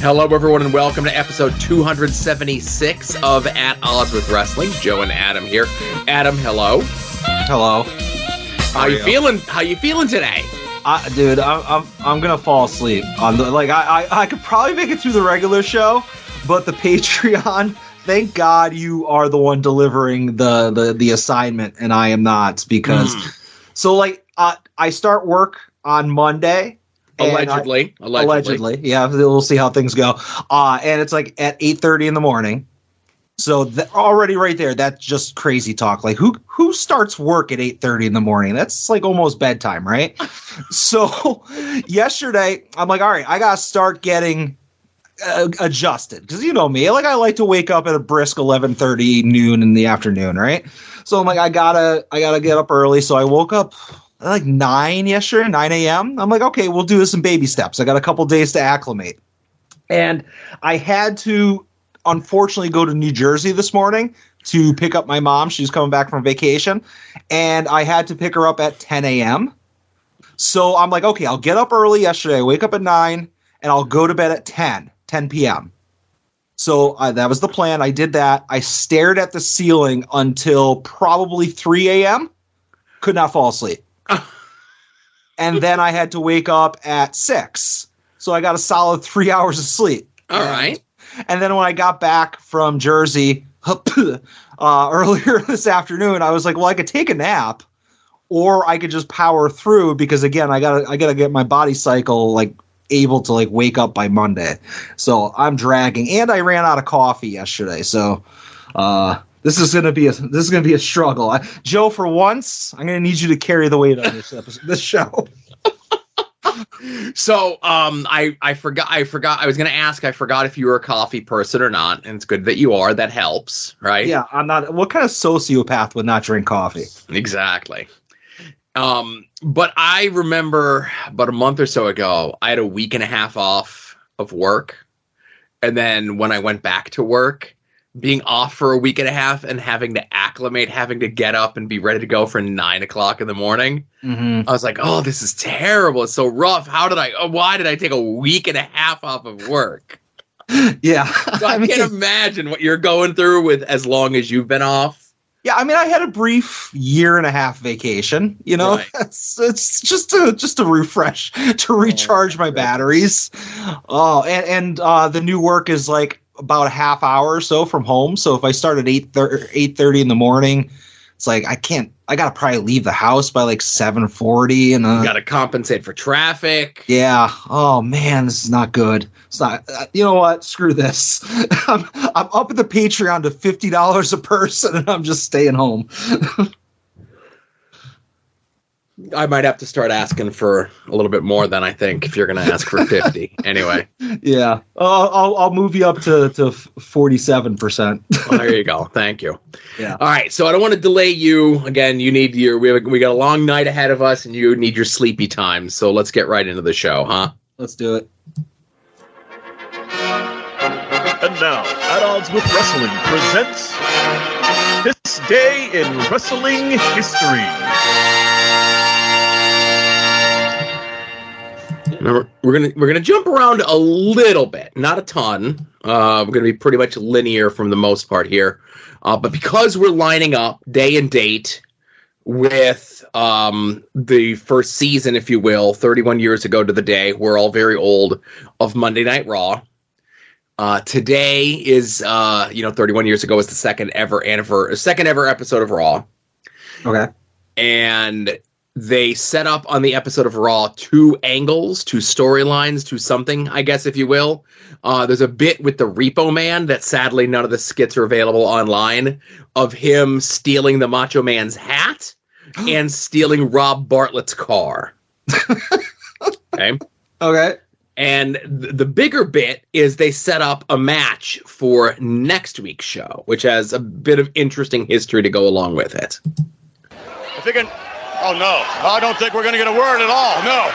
Hello, everyone, and welcome to episode 276 of At Odds with Wrestling. Joe and Adam here. Adam, hello. Hello. How you feeling? How you feeling today? Dude, I'm gonna fall asleep on the I could probably make it through the regular show, but the Patreon. Thank God you are the one delivering the assignment, and I am not, because I start work on Monday. Allegedly. Yeah, we'll see how things go. And it's like at 8:30 in the morning. So already right there, that's just crazy talk. Like who starts work at 8:30 in the morning? That's like almost bedtime, right? So yesterday, I'm like, all right, I gotta start getting adjusted, because you know me, like I like to wake up at a brisk 11:30 noon in the afternoon, right? So I'm like, I gotta get up early. So I woke up like 9 a.m. I'm like, okay, we'll do this in baby steps. I got a couple days to acclimate. And I had to, unfortunately, go to New Jersey this morning to pick up my mom. She's coming back from vacation. And I had to pick her up at 10 a.m. So I'm like, okay, I'll get up early yesterday, wake up at 9, and I'll go to bed at 10 p.m. So that was the plan. I did that. I stared at the ceiling until probably 3 a.m. Could not fall asleep. And then I had to wake up at 6. So I got a solid 3 hours of sleep. All right. And then when I got back from Jersey earlier this afternoon, I was like, well, I could take a nap, or I could just power through, because again, I gotta get my body cycle like able to like wake up by Monday. So I'm dragging, and I ran out of coffee yesterday. So this is gonna be a struggle. Joe, for once, I'm gonna need you to carry the weight on this show. So I forgot. I was gonna ask. I forgot if you were a coffee person or not, and it's good that you are. That helps, right? Yeah, I'm not. What kind of sociopath would not drink coffee? Exactly. But I remember about a month or so ago, I had a week and a half off of work, and then when I went back to work, being off for a week and a half and having to acclimate, having to get up and be ready to go for 9 o'clock in the morning. Mm-hmm. I was like, oh, this is terrible. It's so rough. Why did I take a week and a half off of work? Yeah. So I can't imagine what you're going through with as long as you've been off. Yeah, I mean, I had a brief year and a half vacation, you know, right. It's just to refresh, to recharge my batteries. Oh, and the new work is like about a half hour or so from home. So if I start at 8:30 in the morning, it's like I got to probably leave the house by like 7:40, and you got to compensate for traffic. Yeah. Oh man, this is not good. It's not. You know what? Screw this. I'm up at the Patreon to $50 a person, and I'm just staying home. I might have to start asking for a little bit more than I think, if you're going to ask for 50. Anyway. Yeah. I'll move you up to 47%. Well, there you go. Thank you. Yeah. All right. So I don't want to delay you. Again, you need we got a long night ahead of us, and you need your sleepy time. So let's get right into the show, huh? Let's do it. And now, At Odds with Wrestling presents This Day in Wrestling History. We're gonna jump around a little bit, not a ton. We're gonna be pretty much linear from the most part here, but because we're lining up day and date with the first season, if you will, 31 years ago to the day, we're all very old, of Monday Night Raw. Today is 31 years ago was the second ever episode of Raw. Okay, and they set up on the episode of Raw two angles, two storylines, to something, I guess, if you will. There's a bit with the Repo Man that sadly none of the skits are available online, of him stealing the Macho Man's hat and stealing Rob Bartlett's car. Okay. And the bigger bit is they set up a match for next week's show, which has a bit of interesting history to go along with it. I think oh, no. I don't think we're going to get a word at all. No.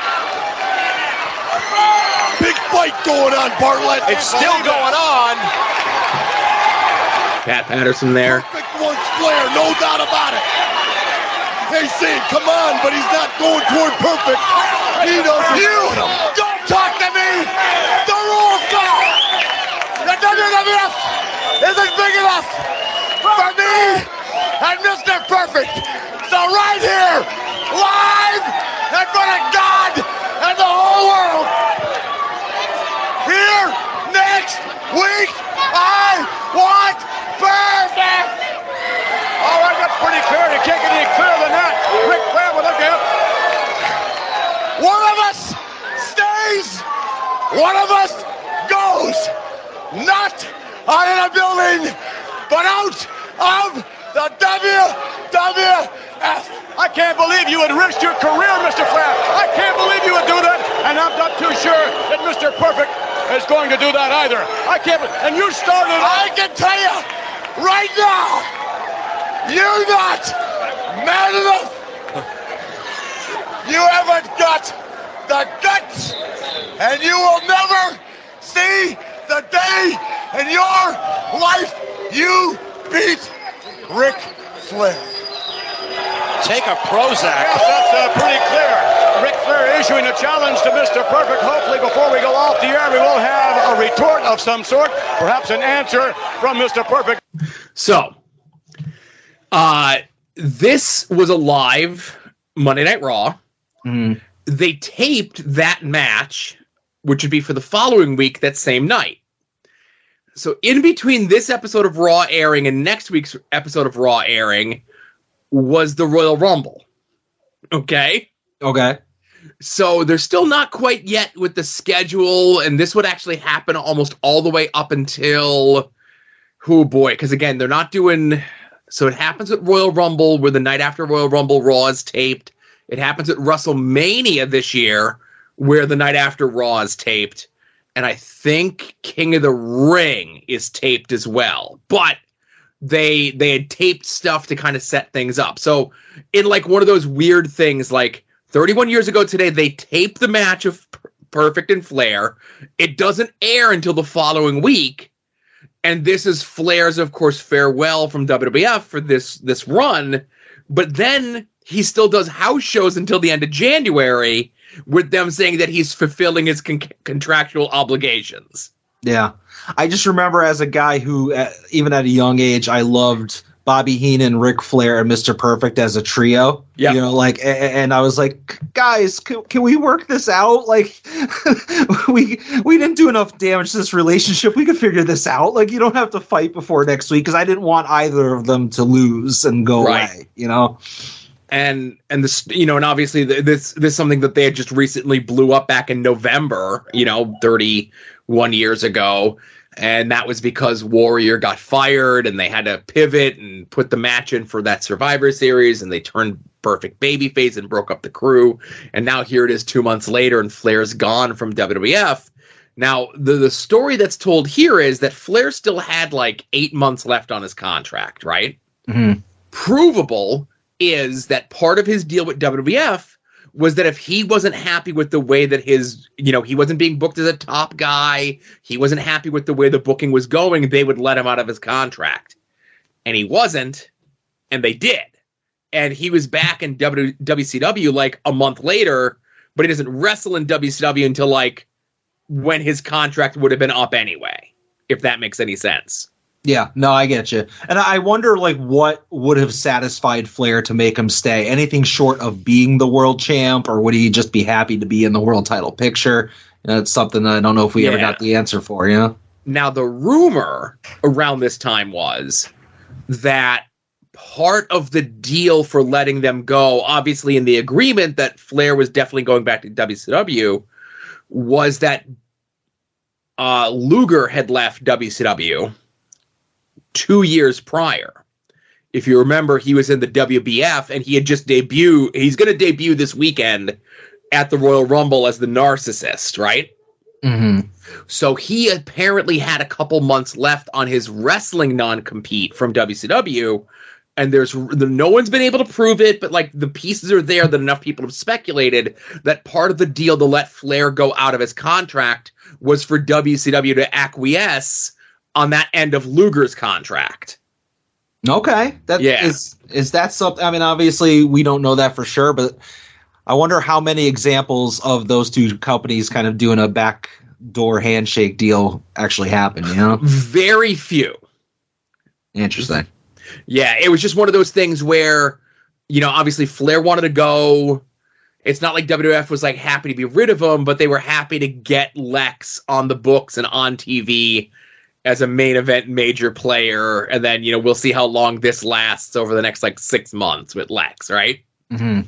Big fight going on, Bartlett. It's still going on. Pat Patterson there. Perfect one square, no doubt about it. Hey, Sid, come on, but he's not going toward perfect. He doesn't. You don't talk to me. They're all gone. WWF isn't big enough for me and Mr. Perfect. So right here, live in front of God and the whole world, here next week, I want Perfect. All right, that's pretty clear. You can't get any clearer than that. Ric Flair will look at. One of us stays, one of us goes. Not out of the building, but out of the WWF. I can't believe you would risk your career, Mr. Flair. I can't believe you would do that, and I'm not too sure that Mr. Perfect is going to do that either. I can't. And you started. I can tell you right now, you're not man enough. You haven't got the guts, and you will never see the day in your life you beat Ric Flair. Take a Prozac. Yes, that's pretty clear. Ric Flair issuing a challenge to Mr. Perfect. Hopefully, before we go off the air, we will have a retort of some sort, perhaps an answer from Mr. Perfect. So, this was a live Monday Night Raw. Mm. They taped that match, which would be for the following week, that same night. So in between this episode of Raw airing and next week's episode of Raw airing was the Royal Rumble. Okay? Okay. So they're still not quite yet with the schedule, and this would actually happen almost all the way up until, oh boy, because again, they're not doing, so it happens at Royal Rumble, where the night after Royal Rumble Raw is taped. It happens at WrestleMania this year, where the night after Raw is taped. And I think King of the Ring is taped as well. But they had taped stuff to kind of set things up. So in like one of those weird things, like 31 years ago today, they taped the match of Perfect and Flair. It doesn't air until the following week. And this is Flair's, of course, farewell from WWF for this run. But then he still does house shows until the end of January, with them saying that he's fulfilling his contractual obligations. Yeah. I just remember as a guy who, even at a young age, I loved Bobby Heenan, Ric Flair, and Mr. Perfect as a trio. Yeah. You know, like, and I was like, guys, can we work this out? Like, we didn't do enough damage to this relationship. We could figure this out. Like, you don't have to fight before next week, because I didn't want either of them to lose and go away, you know? And this, you know, and obviously this is something that they had just recently blew up back in November, 31 years ago. And that was because Warrior got fired and they had to pivot and put the match in for that Survivor Series, and they turned Perfect babyface and broke up the crew. And now here it is 2 months later, and Flair's gone from WWF. Now, the story that's told here is that Flair still had like 8 months left on his contract, right? Mm-hmm. Provable is that part of his deal with WWF was that if he wasn't happy with the way that his, he wasn't being booked as a top guy, he wasn't happy with the way the booking was going, they would let him out of his contract. And he wasn't, and they did. And he was back in WCW like a month later, but he doesn't wrestle in WCW until like when his contract would have been up anyway, if that makes any sense. Yeah, no, I get you. And I wonder, like, what would have satisfied Flair to make him stay? Anything short of being the world champ, or would he just be happy to be in the world title picture? It's something that I don't know if we ever got the answer for, you know? Now, the rumor around this time was that part of the deal for letting them go, obviously in the agreement that Flair was definitely going back to WCW, was that Luger had left WCW 2 years prior. If you remember, he was in the WBF, and he had just debuted. He's going to debut this weekend at the Royal Rumble as the Narcissist, right? Mm-hmm. So he apparently had a couple months left on his wrestling non-compete from WCW, and no one's been able to prove it, but like the pieces are there that enough people have speculated that part of the deal to let Flair go out of his contract was for WCW to acquiesce on that end of Luger's contract. Okay. Is that something? I mean, obviously we don't know that for sure, but I wonder how many examples of those two companies kind of doing a back door handshake deal actually happen, you know? Very few. Interesting. Yeah, it was just one of those things where, you know, obviously Flair wanted to go. It's not like WWF was like happy to be rid of him, but they were happy to get Lex on the books and on TV as a main event major player. And then, you know, we'll see how long this lasts over the next like 6 months with Lex, right? Mm-hmm.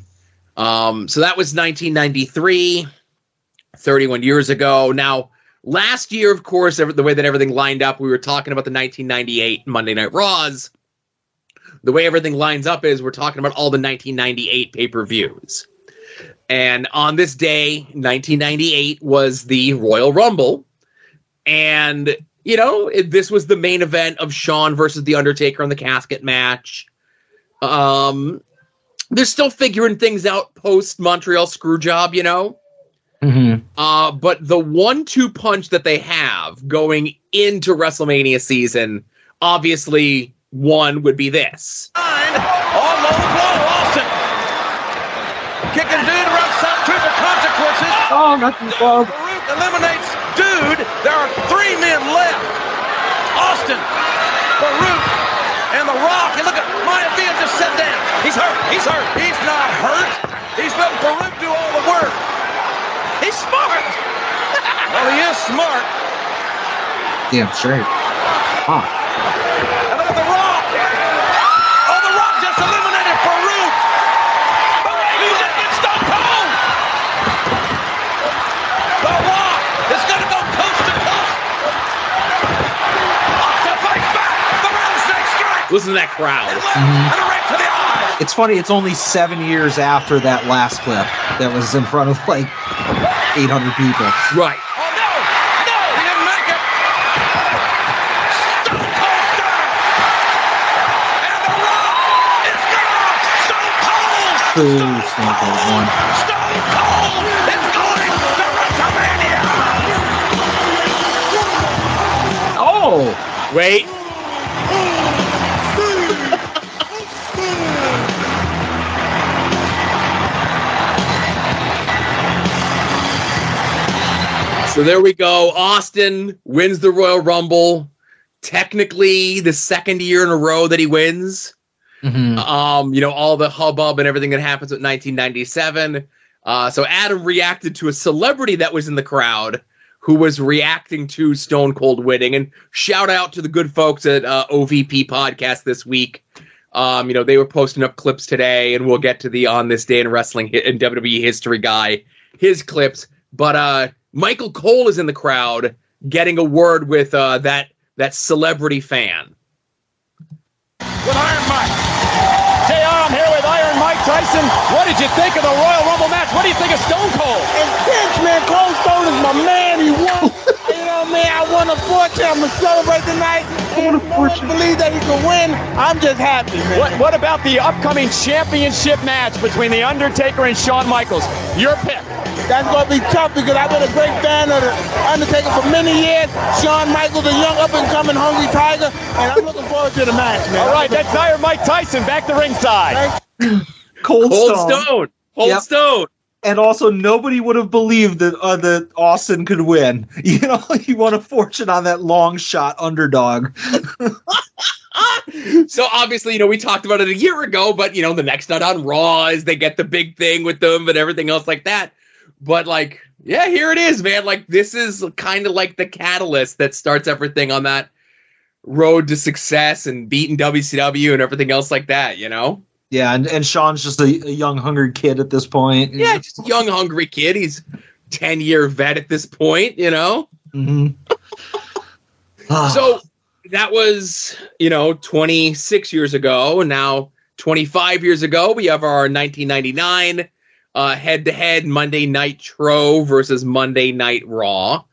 So that was 1993, 31 years ago. Now, last year, of course, the way that everything lined up, we were talking about the 1998 Monday Night Raws. The way everything lines up is we're talking about all the 1998 pay-per-views. And on this day, 1998, was the Royal Rumble. And, you know, this was the main event of Shawn versus The Undertaker in the casket match. They're still figuring things out post-Montreal Screwjob, you know? Mm-hmm. But the 1-2 punch that they have going into WrestleMania season, obviously, one would be this. On low blow, Austin. Kicking Dude runs up to the consequences. Oh, nothing. Well, Farouk eliminates Dude. There are 3 men left. Austin, Farouk, and The Rock. And look at Maivia just sat down. He's hurt. He's hurt. He's not hurt. He's letting Farouk do all the work. He's smart. Well, he is smart. damn straight. Huh. And look at The Rock. Oh, The Rock just eliminated Farouk. Farouk against Stone Cold. The Rock is going to go coast to coast. Austin fights back. The rattlesnake strike. Listen to that crowd. And a right to the eye. It's funny, it's only 7 years after that last clip that was in front of like 800 people. Right. Oh, no. No, he didn't make it. Stone Cold Stunner. And The Rock is gone. Stone Cold. Ooh, Stone Cold won. Stone Cold is going to WrestleMania. Oh! Wait. So there we go. Austin wins the Royal Rumble. Technically, the second year in a row that he wins. Mm-hmm. You know, all the hubbub and everything that happens with 1997. So Adam reacted to a celebrity that was in the crowd who was reacting to Stone Cold winning. And shout out to the good folks at OVP Podcast this week. You know, they were posting up clips today, and we'll get to the On This Day in Wrestling and WWE History guy, his clips. But Michael Cole is in the crowd getting a word with that celebrity fan. With Iron Mike. JR, I'm here with Iron Mike Tyson. What did you think of the Royal Rumble match? What do you think of Stone Cold? Intense, man. Cold Stone is my man. He won. You know, man, I won a fortune. I'm going to celebrate tonight. And no one believes that he can win. I'm just happy, man. What about the upcoming championship match between The Undertaker and Shawn Michaels? Your pick. That's going to be tough because I've been a great fan of The Undertaker for many years. Shawn Michaels, a young up-and-coming hungry tiger, and I'm looking forward to the match, man. All right, that's Iron Mike Tyson back to ringside. Cold Stone. Cold Yep. Stone. And also, nobody would have believed that Austin could win. You know, he won a fortune on that long shot underdog. So obviously, you know, we talked about it a year ago, but, you know, the next night on Raw is they get the big thing with them and everything else like that. But, like, yeah, here it is, man. Like, this is kind of like the catalyst that starts everything on that road to success and beating WCW and everything else like that, you know? Yeah, and Sean's just a young, hungry kid at this point. Yeah, just a young, hungry kid. He's 10-year vet at this point, you know? Mm-hmm. So that was, you know, 26 years ago. And now 25 years ago, we have our 1999 head-to-head Monday Nitro versus Monday Night Raw.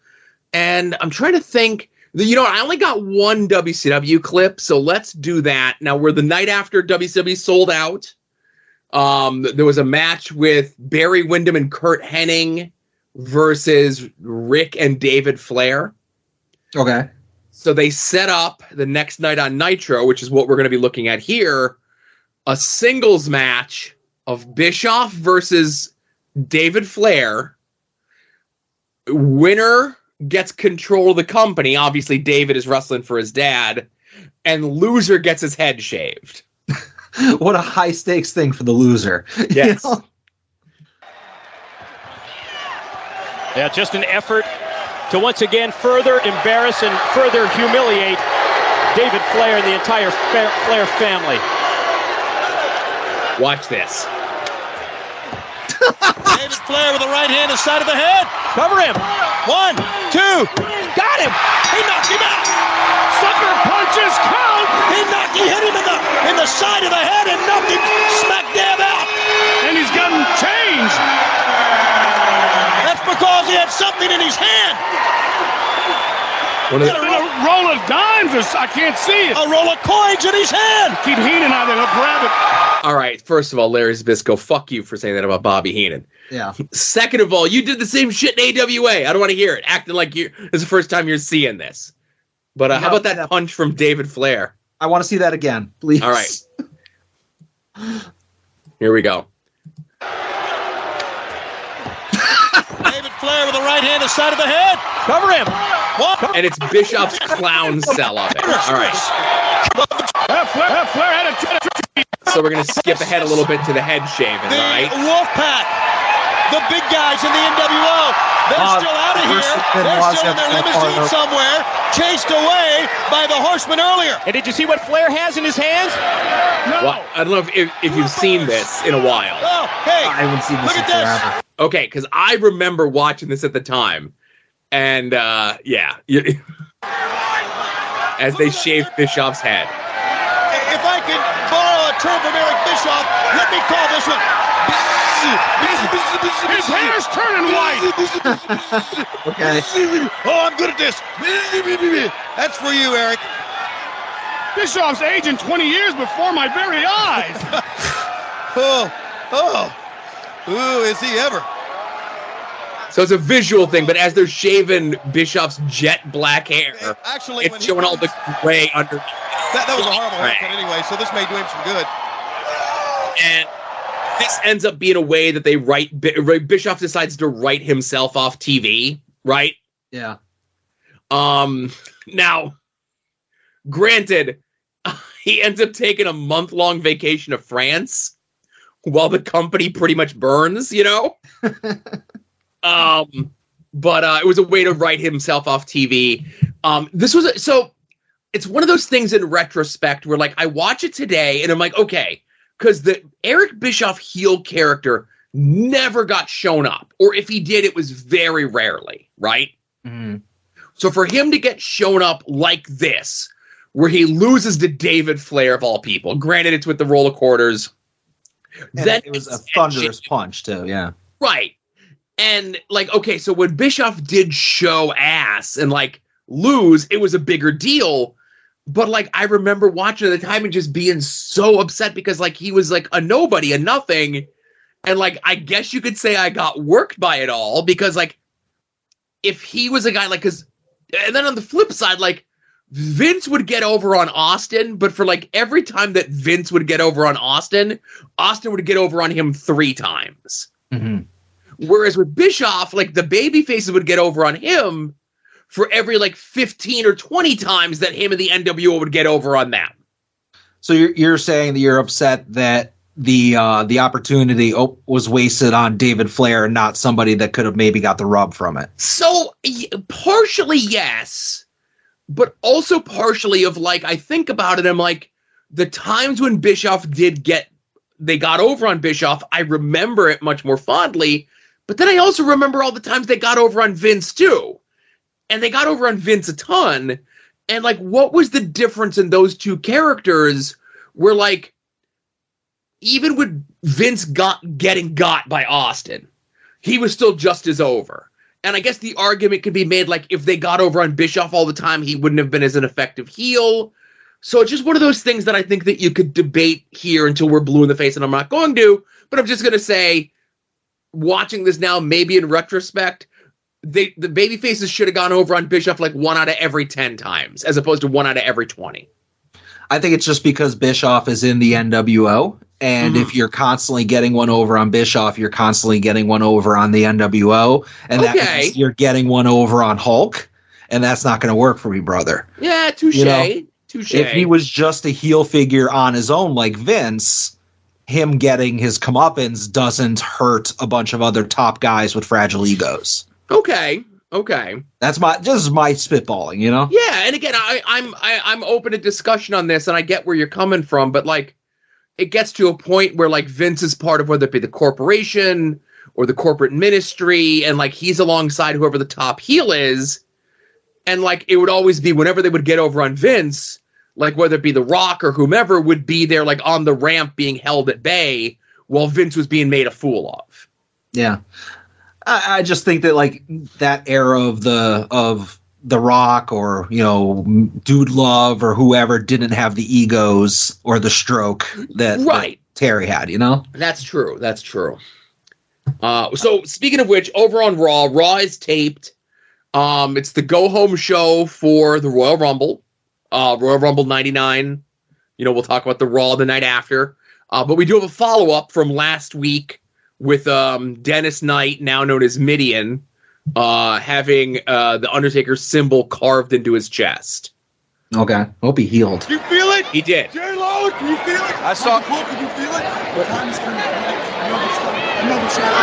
And I'm trying to think, you know, I only got one WCW clip, so let's do that. Now, we're the night after WCW sold out. There was a match with Barry Windham and Curt Hennig versus Rick and David Flair. Okay. So they set up the next night on Nitro, which is what we're going to be looking at here, a singles match of Bischoff versus David Flair. Winner gets control of the company. Obviously, David is wrestling for his dad, and loser gets his head shaved. What a high stakes thing for the loser. Yes. You know? Yeah, just an effort to once again further embarrass and further humiliate David Flair and the entire Flair family. Watch this. David Flair with a right hand inside of the head. Cover him. 1, 2. Got him. He knocked him out. Sucker punches count. He hit him in the side of the head and knocked him smack dab out. And he's gotten changed. That's because he had something in his hand. A roll of dimes, I can't see it. A roll of coins in his hand. Keep Heenan out there, he'll grab it. All right, first of all, Larry Zbyszko, fuck you for saying that about Bobby Heenan. Yeah. Second of all, you did the same shit in AWA. I don't want to hear it. Acting like it's the first time you're seeing this. But how about that punch from David Flair? I want to see that again, please. All right. Here we go. David Flair with a right hand inside of the head. Cover him. 1. And it's Bischoff's clown cell of it. All right. Flair had a So we're going to skip ahead a little bit to the head shaving, The right? Wolfpack, the big guys in the NWO, they're still out of here. They're still in their limousine somewhere, chased away by the Horsemen earlier. And did you see what Flair has in his hands? No. Well, I don't know if you've seen this in a while. Oh, hey, I haven't seen this look in at this. forever. Okay, because I remember watching this at the time. And, yeah. As they shaved Bischoff's head. If I could borrow a term from Eric Bischoff, let me call this one. His hair's turning white. Okay. Oh, I'm good at this. That's for you, Eric. Bischoff's aging 20 years before my very eyes. Ooh, is he ever? So it's a visual thing, but as they're shaving Bischoff's jet black hair, Actually, when it's he showing all the gray under. that was a horrible haircut anyway, so this may do him some good. And this ends up being a way that they Bischoff decides to write himself off TV, right? Yeah. Now, granted, he ends up taking a month-long vacation to France while the company pretty much burns, you know? But it was a way to write himself off TV. So it's one of those things in retrospect where, like, I watch it today and I'm like, okay, because the Eric Bischoff heel character never got shown up, or if he did, it was very rarely, right? Mm-hmm. So for him to get shown up like this, where he loses to David Flair of all people, granted it's with the roll of quarters, then it was a thunderous punch too. Yeah. Right. And, like, okay, so when Bischoff did show ass and, like, lose, it was a bigger deal. But, like, I remember watching at the time and just being so upset because, like, he was, like, a nobody, a nothing. And, like, I guess you could say I got worked by it all because, like, if he was a guy, like, because, and then on the flip side, like, Vince would get over on Austin, but for, like, every time that Vince would get over on Austin, Austin would get over on him 3 times. Mm-hmm. Whereas with Bischoff, like, the baby faces would get over on him for every, like, 15 or 20 times that him and the NWO would get over on them. So you're saying that you're upset that the opportunity was wasted on David Flair and not somebody that could have maybe got the rub from it. So partially, yes, but also partially of, like, I think about it, I'm like, the times when Bischoff they got over on Bischoff, I remember it much more fondly. But then I also remember all the times they got over on Vince, too. And they got over on Vince a ton. And, like, what was the difference in those two characters where, like, even with Vince getting got by Austin, he was still just as over. And I guess the argument could be made, like, if they got over on Bischoff all the time, he wouldn't have been as an effective heel. So it's just one of those things that I think that you could debate here until we're blue in the face, and I'm not going to. But I'm just going to say, watching this now, maybe in retrospect, the baby faces should have gone over on Bischoff like 1 out of every 10 times, as opposed to 1 out of every 20. I think it's just because Bischoff is in the NWO And if you're constantly getting one over on Bischoff, you're constantly getting one over on the NWO. And that means you're getting one over on Hulk. And that's not going to work for me, brother. Yeah, touche. You know, touche. If he was just a heel figure on his own like Vince, him getting his comeuppance doesn't hurt a bunch of other top guys with fragile egos. Okay. That's my spitballing, you know? Yeah, and again, I'm open to discussion on this, and I get where you're coming from, but like, it gets to a point where like Vince is part of whether it be the corporation or the corporate ministry, and like he's alongside whoever the top heel is, and like it would always be whenever they would get over on Vince, like whether it be The Rock or whomever would be there like on the ramp being held at bay while Vince was being made a fool of. Yeah. I just think that like that era of the Rock or, you know, Dude Love or whoever didn't have the egos or the stroke that Terry had, you know? That's true. So speaking of which, over on Raw is taped. It's the go-home show for the Royal Rumble. Royal Rumble 99. You know, we'll talk about the Raw the night after. But we do have a follow-up from last week with Dennis Knight, now known as Midian, having the Undertaker's symbol carved into his chest. Okay. Hope he healed. You feel it? He did. J-Lo, can you feel it? I saw. Can you feel it? Another shot.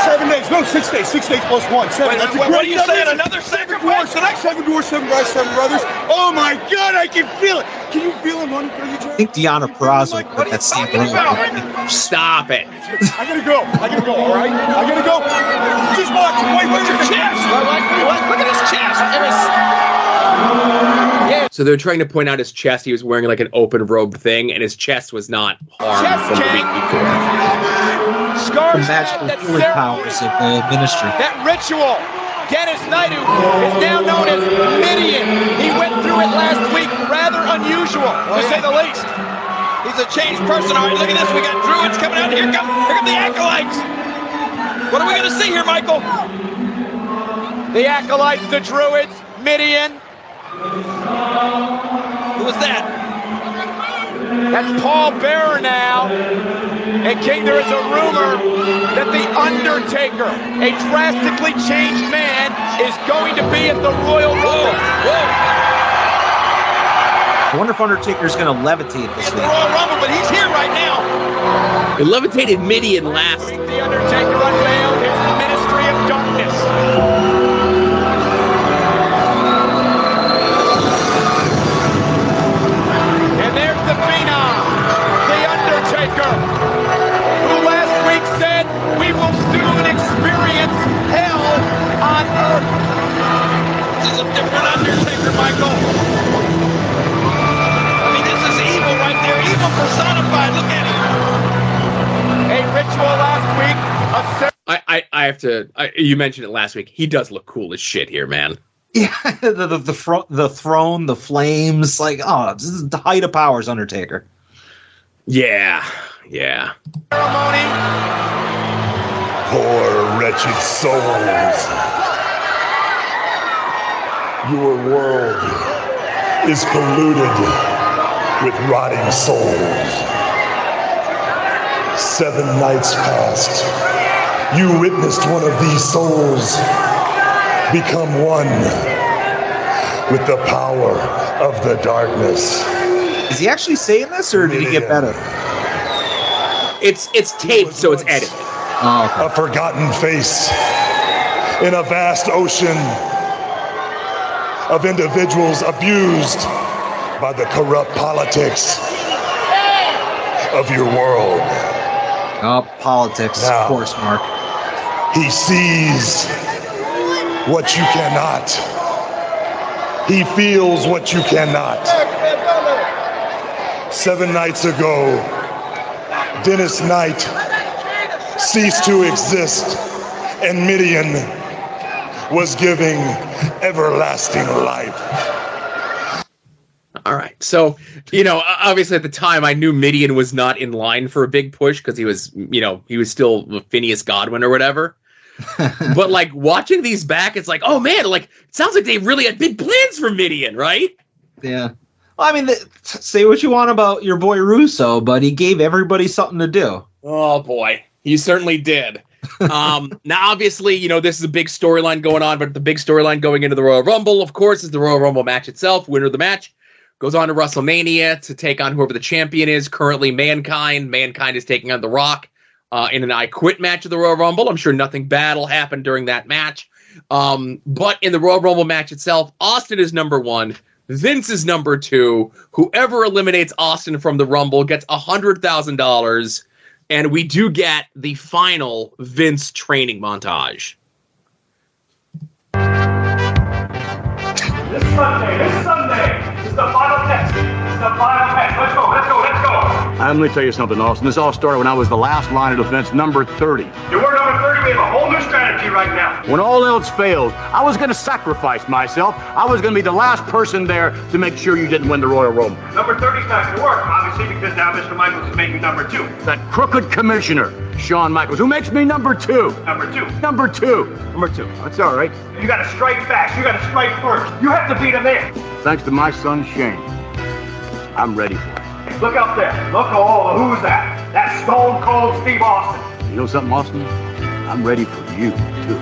7 days. No, 6 days. 6 days plus 1. 7. Wait, what are you saying? Another sacrifice? 7 doors, 7 guys, 7 brothers. Oh my God, I can feel it. Can you feel him running through you, Jerry? I think Deanna Purrazzo put that same Stop it. I gotta go, all right? I gotta go. Just watch. Wait, your chest. Look at his chest. So they're trying to point out his chest. He was wearing like an open robe thing, and his chest was not harmed from the week before. The magical healing powers of the ministry. That ritual. Dennis Knight, who is now known as Midian. He went through it last week. Rather unusual, to say the least. He's a changed person. All right, look at this. We got Druids coming out. Here come the Acolytes. What are we going to see here, Michael? The Acolytes, the Druids, Midian. Who was that? That's Paul Bearer now. And King, there is a rumor that The Undertaker, a drastically changed man, is going to be at the Royal Rumble. I wonder if Undertaker's going to levitate this week. Royal Rumble, but he's here right now. He levitated Midian last. The Undertaker unveiled his Ministry of Darkness. And there's the Phenom, The Undertaker, who last week said, we will soon experience hell on earth. This is a different Undertaker, Michael. I mean, this is evil right there, evil personified. Look at him. A ritual last week. I have to. You mentioned it last week. He does look cool as shit here, man. Yeah, the throne, the flames, like, oh, this is the height of powers, Undertaker. Yeah. Ceremony. Poor wretched souls. Your world is polluted with rotting souls. 7 nights passed. You witnessed one of these souls become one with the power of the darkness. Is he actually saying this, or did he get better? It's taped, so it's edited. Oh, okay. A forgotten face in a vast ocean of individuals abused by the corrupt politics of your world. Oh, politics, Now, of course, Mark. He sees what you cannot. He feels what you cannot. 7 nights ago, Dennis Knight ceased to exist, and Midian was giving everlasting life. All right. So, obviously at the time I knew Midian was not in line for a big push because he was still Phineas Godwin or whatever. But like watching these back, it's like, oh man, like it sounds like they really had big plans for Midian, right? Yeah. I mean, say what you want about your boy Russo, but he gave everybody something to do. Oh boy, he certainly did. Now, obviously, this is a big storyline going on, but the big storyline going into the Royal Rumble, of course, is the Royal Rumble match itself. Winner of the match goes on to WrestleMania to take on whoever the champion is. Currently, Mankind. Mankind is taking on The Rock in an I Quit match of the Royal Rumble. I'm sure nothing bad will happen during that match. But in the Royal Rumble match itself, Austin is number 1. Vince is number 2. Whoever eliminates Austin from the Rumble gets $100,000. And we do get the final Vince training montage. This Sunday is the final test. It's the final test. Let's go. Let me tell you something, Austin. This all started when I was the last line of defense, number 30. You were number 30. We have a whole new strategy right now. When all else failed, I was going to sacrifice myself. I was going to be the last person there to make sure you didn't win the Royal Rumble. Number 30's not going to work, obviously, because now Mr. Michaels is making number 2. That crooked commissioner, Shawn Michaels, who makes me number 2. Number 2. Number 2. That's all right. You got to strike fast. You got to strike first. You have to beat him there. Thanks to my son, Shane. I'm ready for it. Look up there. Look, who's that? That's Stone Cold Steve Austin. You know something, Austin? I'm ready for you, too.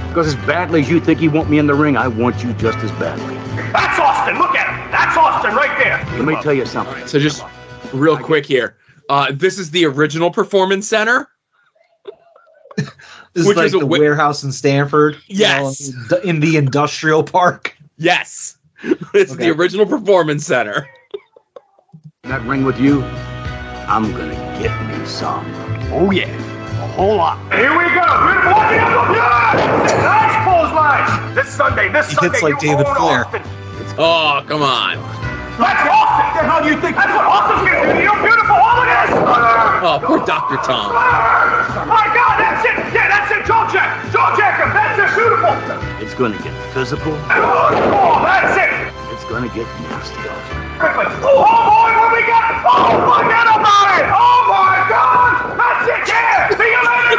Because as badly as you think you want me in the ring, I want you just as badly. That's Austin. Look at him. That's Austin right there. Let me tell you something. So just real quick here. This is the original Performance Center. This is like the warehouse in Stanford. Yes. In the industrial park. Yes. It's the original Performance Center. That ring with you, I'm gonna get me some. Oh yeah, a whole lot. Here we go. Nice clotheslines. This Sunday. It's like David Flair. Oh, come on. That's Austin. The hell do you think? That's what Austin's gonna do. You're beautiful. All it is. Oh, poor Dr. Tom. My God, that's it. Yeah, that's it. Jaw jack him. That's it. Beautiful. It's gonna get physical. Oh, that's it. It's gonna get nasty, Austin. Oh boy, what we got? Oh, forget about it! Oh my God! That's it! Yeah! See you later!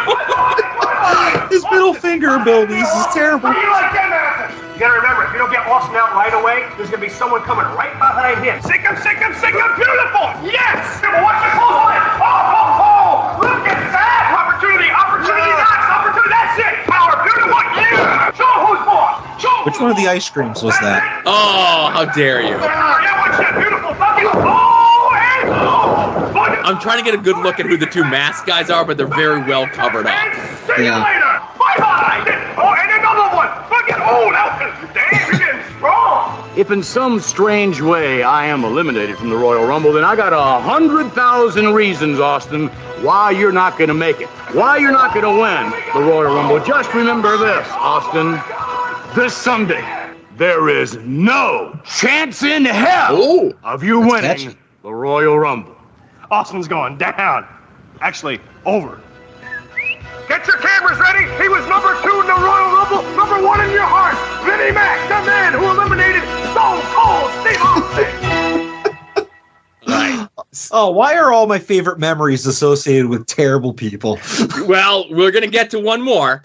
His middle finger abilities is terrible. How do you like that, America? You gotta remember, if you don't get Austin out right away, there's gonna be someone coming right behind him. Sick him! Beautiful! Yes! Watch the close line! Oh! Look at that! Opportunity! That's it! Power! Beautiful! Yeah! Show who's boss! Which one of the ice creams was that? Oh, how dare you! I'm trying to get a good look at who the 2 masked guys are, but they're very well covered up. See you later! Bye-bye! Oh, and another one! Damn, you're getting strong! If in some strange way I am eliminated from the Royal Rumble, then I got 100,000 reasons, Austin, why you're not going to make it. Why you're not going to win the Royal Rumble. Just remember this, Austin. This Sunday, there is no chance in hell of you winning the Royal Rumble. Austin's going down. Actually, over. Get your cameras ready. He was number 2 in the Royal Rumble, number 1 in your heart. Vinnie Mac, the man who eliminated Stone Cold Steve Austin. Right. Oh, why are all my favorite memories associated with terrible people? Well, we're going to get to one more.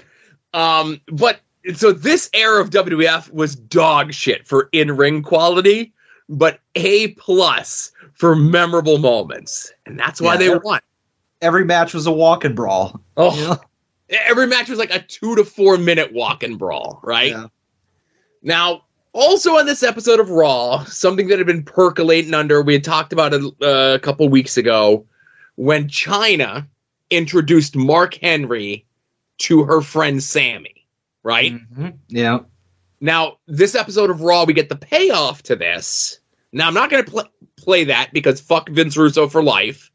But so this era of WWF was dog shit for in-ring quality, but A+ for memorable moments. And that's why they won. Every match was a walk-in brawl. Oh, you know? Every match was like a 2 to 4 minute walk-in brawl, right? Yeah. Now, also on this episode of Raw, something that had been percolating under, we had talked about it a couple weeks ago, when Chyna introduced Mark Henry to her friend Sammy, right? Mm-hmm. Yeah. Now, this episode of Raw, we get the payoff to this. Now, I'm not going to play that because fuck Vince Russo for life,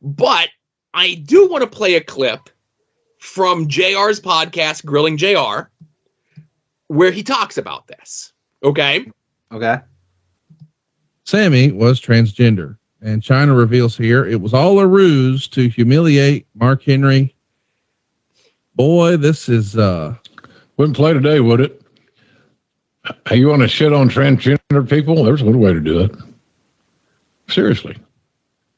but I do want to play a clip from JR's podcast, Grilling JR, where he talks about this. Okay? Okay. Sammy was transgender, and Chyna reveals here it was all a ruse to humiliate Mark Henry. Boy, this is wouldn't play today, would it? Hey, you want to shit on transgender people? There's a good way to do it. Seriously.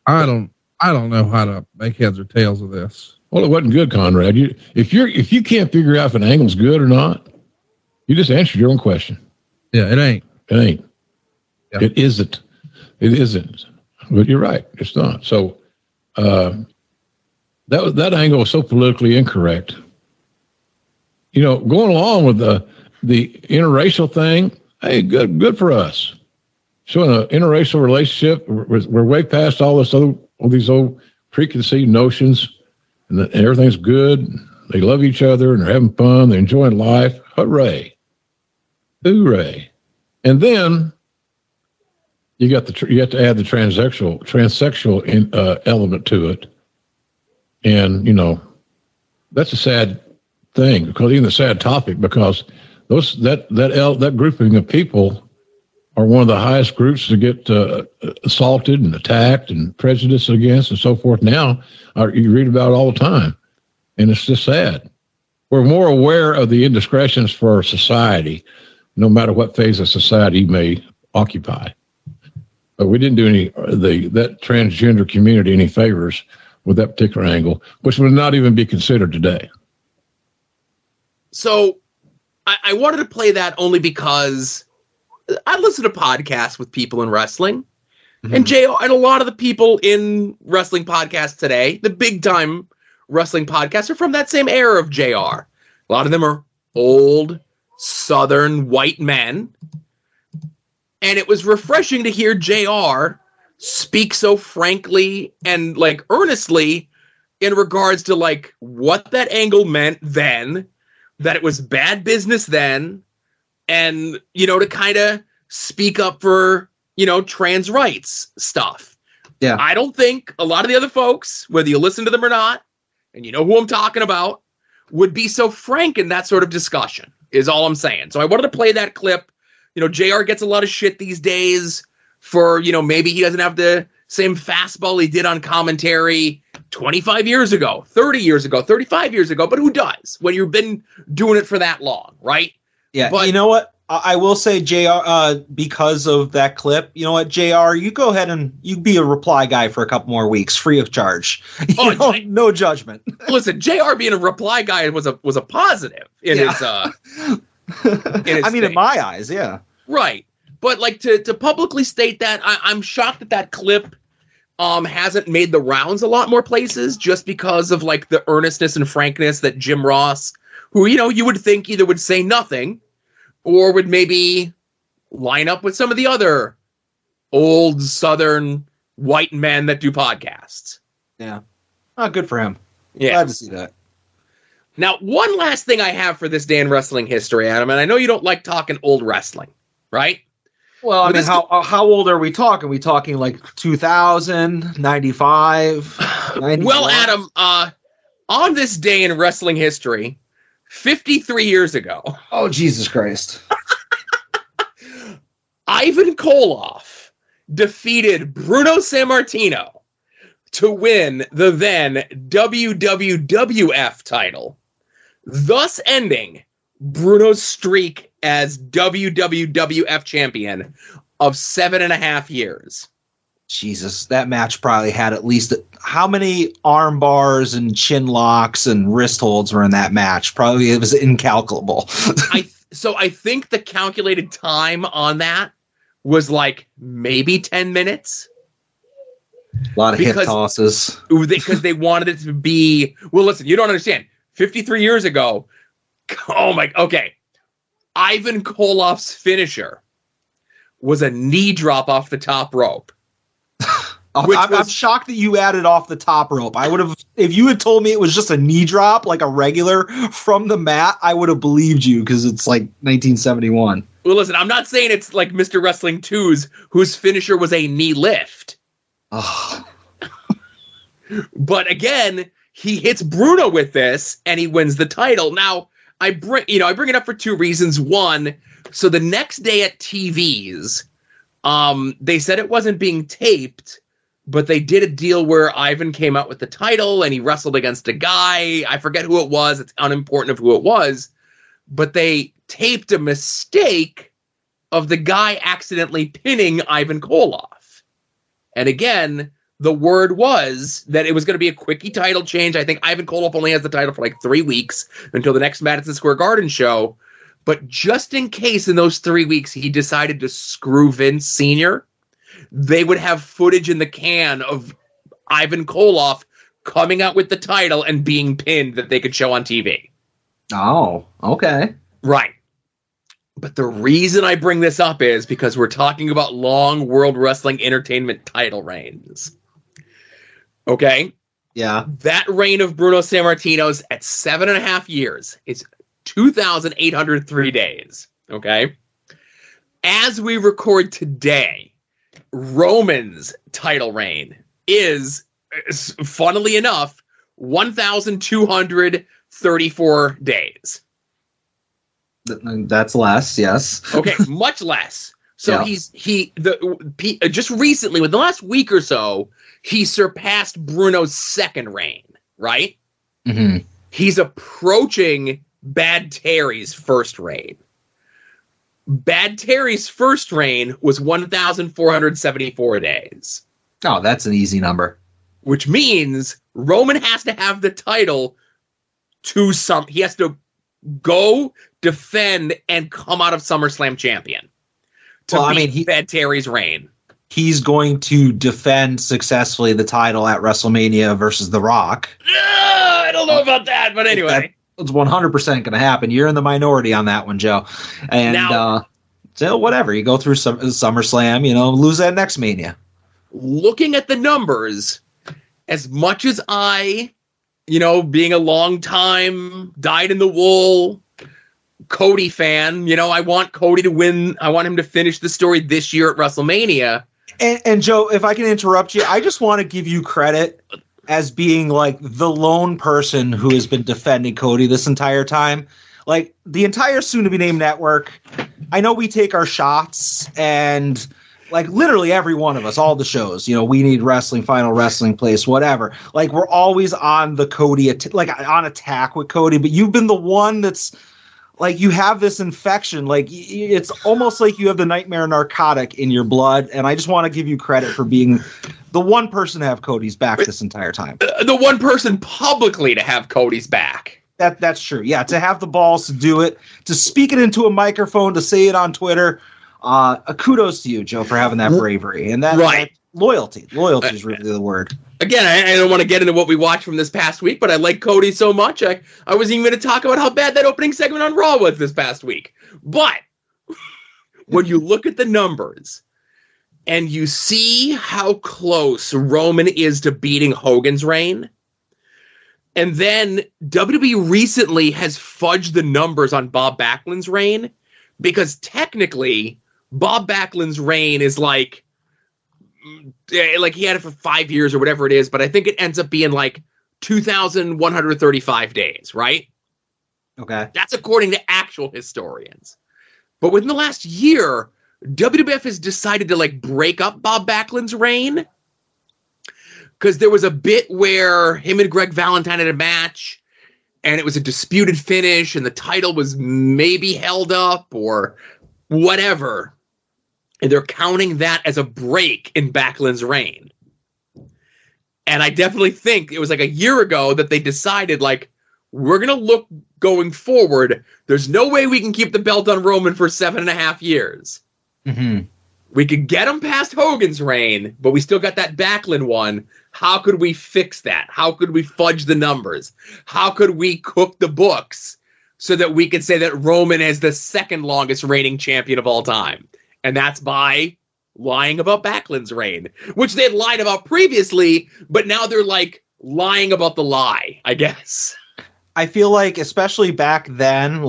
I don't know how to make heads or tails of this. Well, it wasn't good, Conrad. If you can't figure out if an angle's good or not, you just answered your own question. Yeah, it ain't. It ain't. Yeah. It isn't. It isn't. But you're right. It's not. So that angle is so politically incorrect. You know, going along with the interracial thing, hey, good for us. Showing an interracial relationship, we're way past all these old preconceived notions, and that everything's good. They love each other and they're having fun. They're enjoying life. Hooray! Hooray! And then you have to add the transsexual element to it, and you know that's a sad thing, because even a sad topic, because that grouping of people are one of the highest groups to get assaulted and attacked and prejudiced against and so forth. Now you read about it all the time, and it's just sad. We're more aware of the indiscretions for society, no matter what phase of society you may occupy. But we didn't do that transgender community any favors with that particular angle, which would not even be considered today. So I wanted to play that only because I listen to podcasts with people in wrestling, and JR, and a lot of the people in wrestling podcasts today, the big time wrestling podcasts, are from that same era of JR. A lot of them are old Southern white men. And it was refreshing to hear JR speak so frankly and like earnestly in regards to like what that angle meant then, that it was bad business then, and, you know, to kind of speak up for, you know, trans rights stuff. Yeah. I don't think a lot of the other folks, whether you listen to them or not, and you know who I'm talking about, would be so frank in that sort of discussion, is all I'm saying. So I wanted to play that clip. You know, JR gets a lot of shit these days for, you know, maybe he doesn't have the same fastball he did on commentary 25 years ago, 30 years ago, 35 years ago. But who does when you've been doing it for that long, right? Yeah. But you know what? I will say, JR, because of that clip, you know what, JR, you go ahead and you be a reply guy for a couple more weeks, free of charge. No judgment. Listen, JR being a reply guy was a positive in his I mean, in my eyes, yeah. Right. But like to publicly state that, I'm shocked that clip hasn't made the rounds a lot more places, just because of like the earnestness and frankness that Jim Ross, who, you know, you would think either would say nothing or would maybe line up with some of the other old Southern white men that do podcasts. Yeah. Oh, good for him. Yeah. Glad to see that. Now, one last thing I have for this day in wrestling history, Adam, and I know you don't like talking old wrestling, right? Well, I mean, how old are we talking? Are we talking like 2000, 95, 91? Well, Adam, on this day in wrestling history, 53 years ago. Oh, Jesus Christ. Ivan Koloff defeated Bruno Sammartino to win the then WWF title, thus ending Bruno's streak as WWF champion of 7.5 years. Jesus, that match probably had at least how many arm bars and chin locks and wrist holds were in that match? Probably it was incalculable. So I think the calculated time on that was like maybe 10 minutes. A lot of hip tosses. Because they wanted it to be, well, listen, you don't understand. 53 years ago, okay. Ivan Koloff's finisher was a knee drop off the top rope. I'm shocked that you added off the top rope. I would have, if you had told me it was just a knee drop, like a regular from the mat, I would have believed you, because it's like 1971. Well, listen, I'm not saying it's like Mr. Wrestling 2's, whose finisher was a knee lift. Oh. But again, he hits Bruno with this and he wins the title. Now, I bring it up for two reasons. One, so the next day at TV's, they said it wasn't being taped, but they did a deal where Ivan came out with the title and he wrestled against a guy. I forget who it was. It's unimportant of who it was. But they taped a mistake of the guy accidentally pinning Ivan Koloff. And again, the word was that it was going to be a quickie title change. I think Ivan Koloff only has the title for like 3 weeks until the next Madison Square Garden show. But just in case in those 3 weeks he decided to screw Vince Sr., they would have footage in the can of Ivan Koloff coming out with the title and being pinned that they could show on TV. Oh, okay. Right. But the reason I bring this up is because we're talking about long World Wrestling Entertainment title reigns. Okay? Yeah. That reign of Bruno Sammartino's at 7.5 years is 2,803 days. Okay? As we record today, Roman's title reign is, funnily enough, 1,234 days. That's less, yes. Okay, much less. So Yeah. Just recently, within the last week or so, he surpassed Bruno's second reign, right? Mm-hmm. He's approaching Bad Terry's first reign. Bad Terry's first reign was 1,474 days. Oh, that's an easy number. Which means Roman has to have the title he has to go, defend, and come out of SummerSlam champion to beat Bad Terry's reign. He's going to defend successfully the title at WrestleMania versus The Rock. I don't know about that, but anyway. It's 100% going to happen. You're in the minority on that one, Joe. And so whatever. You go through SummerSlam, lose that next Mania. Looking at the numbers, as much as I, being a long time dyed-in-the-wool Cody fan, I want Cody to win. I want him to finish the story this year at WrestleMania. And Joe, if I can interrupt you, I just want to give you credit as being like the lone person who has been defending Cody this entire time. Like the entire soon-to-be-named network, I know we take our shots and like literally every one of us, all the shows, We Need Wrestling, Final Wrestling Place, whatever. Like we're always on the Cody, on attack with Cody, but you've been the one that's like you have this infection. Like it's almost like you have the nightmare narcotic in your blood. And I just want to give you credit for being the one person to have Cody's back this entire time. The one person publicly to have Cody's back. That's true. Yeah, to have the balls to do it, to speak it into a microphone, to say it on Twitter. Kudos to you, Joe, for having that bravery and that loyalty. Loyalty is really the word. Again, I don't want to get into what we watched from this past week, but I like Cody so much. I wasn't even going to talk about how bad that opening segment on Raw was this past week. But when you look at the numbers and you see how close Roman is to beating Hogan's reign, and then WWE recently has fudged the numbers on Bob Backlund's reign, because technically Bob Backlund's reign is like he had it for 5 years or whatever it is, but I think it ends up being like 2,135 days, right? Okay. That's according to actual historians. But within the last year, WWF has decided to break up Bob Backlund's reign, because there was a bit where him and Greg Valentine had a match and it was a disputed finish and the title was maybe held up or whatever. And they're counting that as a break in Backlund's reign. And I definitely think it was a year ago that they decided, we're going to look going forward. There's no way we can keep the belt on Roman for 7.5 years. Mm-hmm. We could get him past Hogan's reign, but we still got that Backlund one. How could we fix that? How could we fudge the numbers? How could we cook the books so that we could say that Roman is the second longest reigning champion of all time? And that's by lying about Backlund's reign, which they had lied about previously, but now they're lying about the lie, I guess. I feel like, especially back then,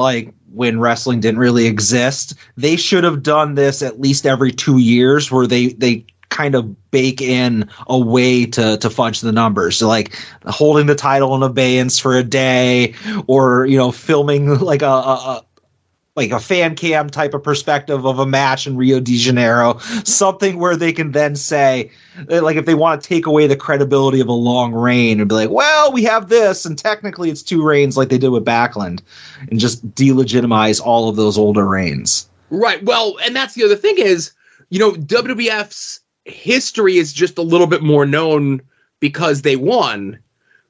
when wrestling didn't really exist, they should have done this at least every 2 years, where they kind of bake in a way to fudge the numbers. So holding the title in abeyance for a day, or filming a fan cam type of perspective of a match in Rio de Janeiro, something where they can then say, if they want to take away the credibility of a long reign and be like, well, we have this, and technically it's 2 reigns like they did with Backlund, and just delegitimize all of those older reigns. Right. Well, and that's the other thing is, WWF's history is just a little bit more known because they won.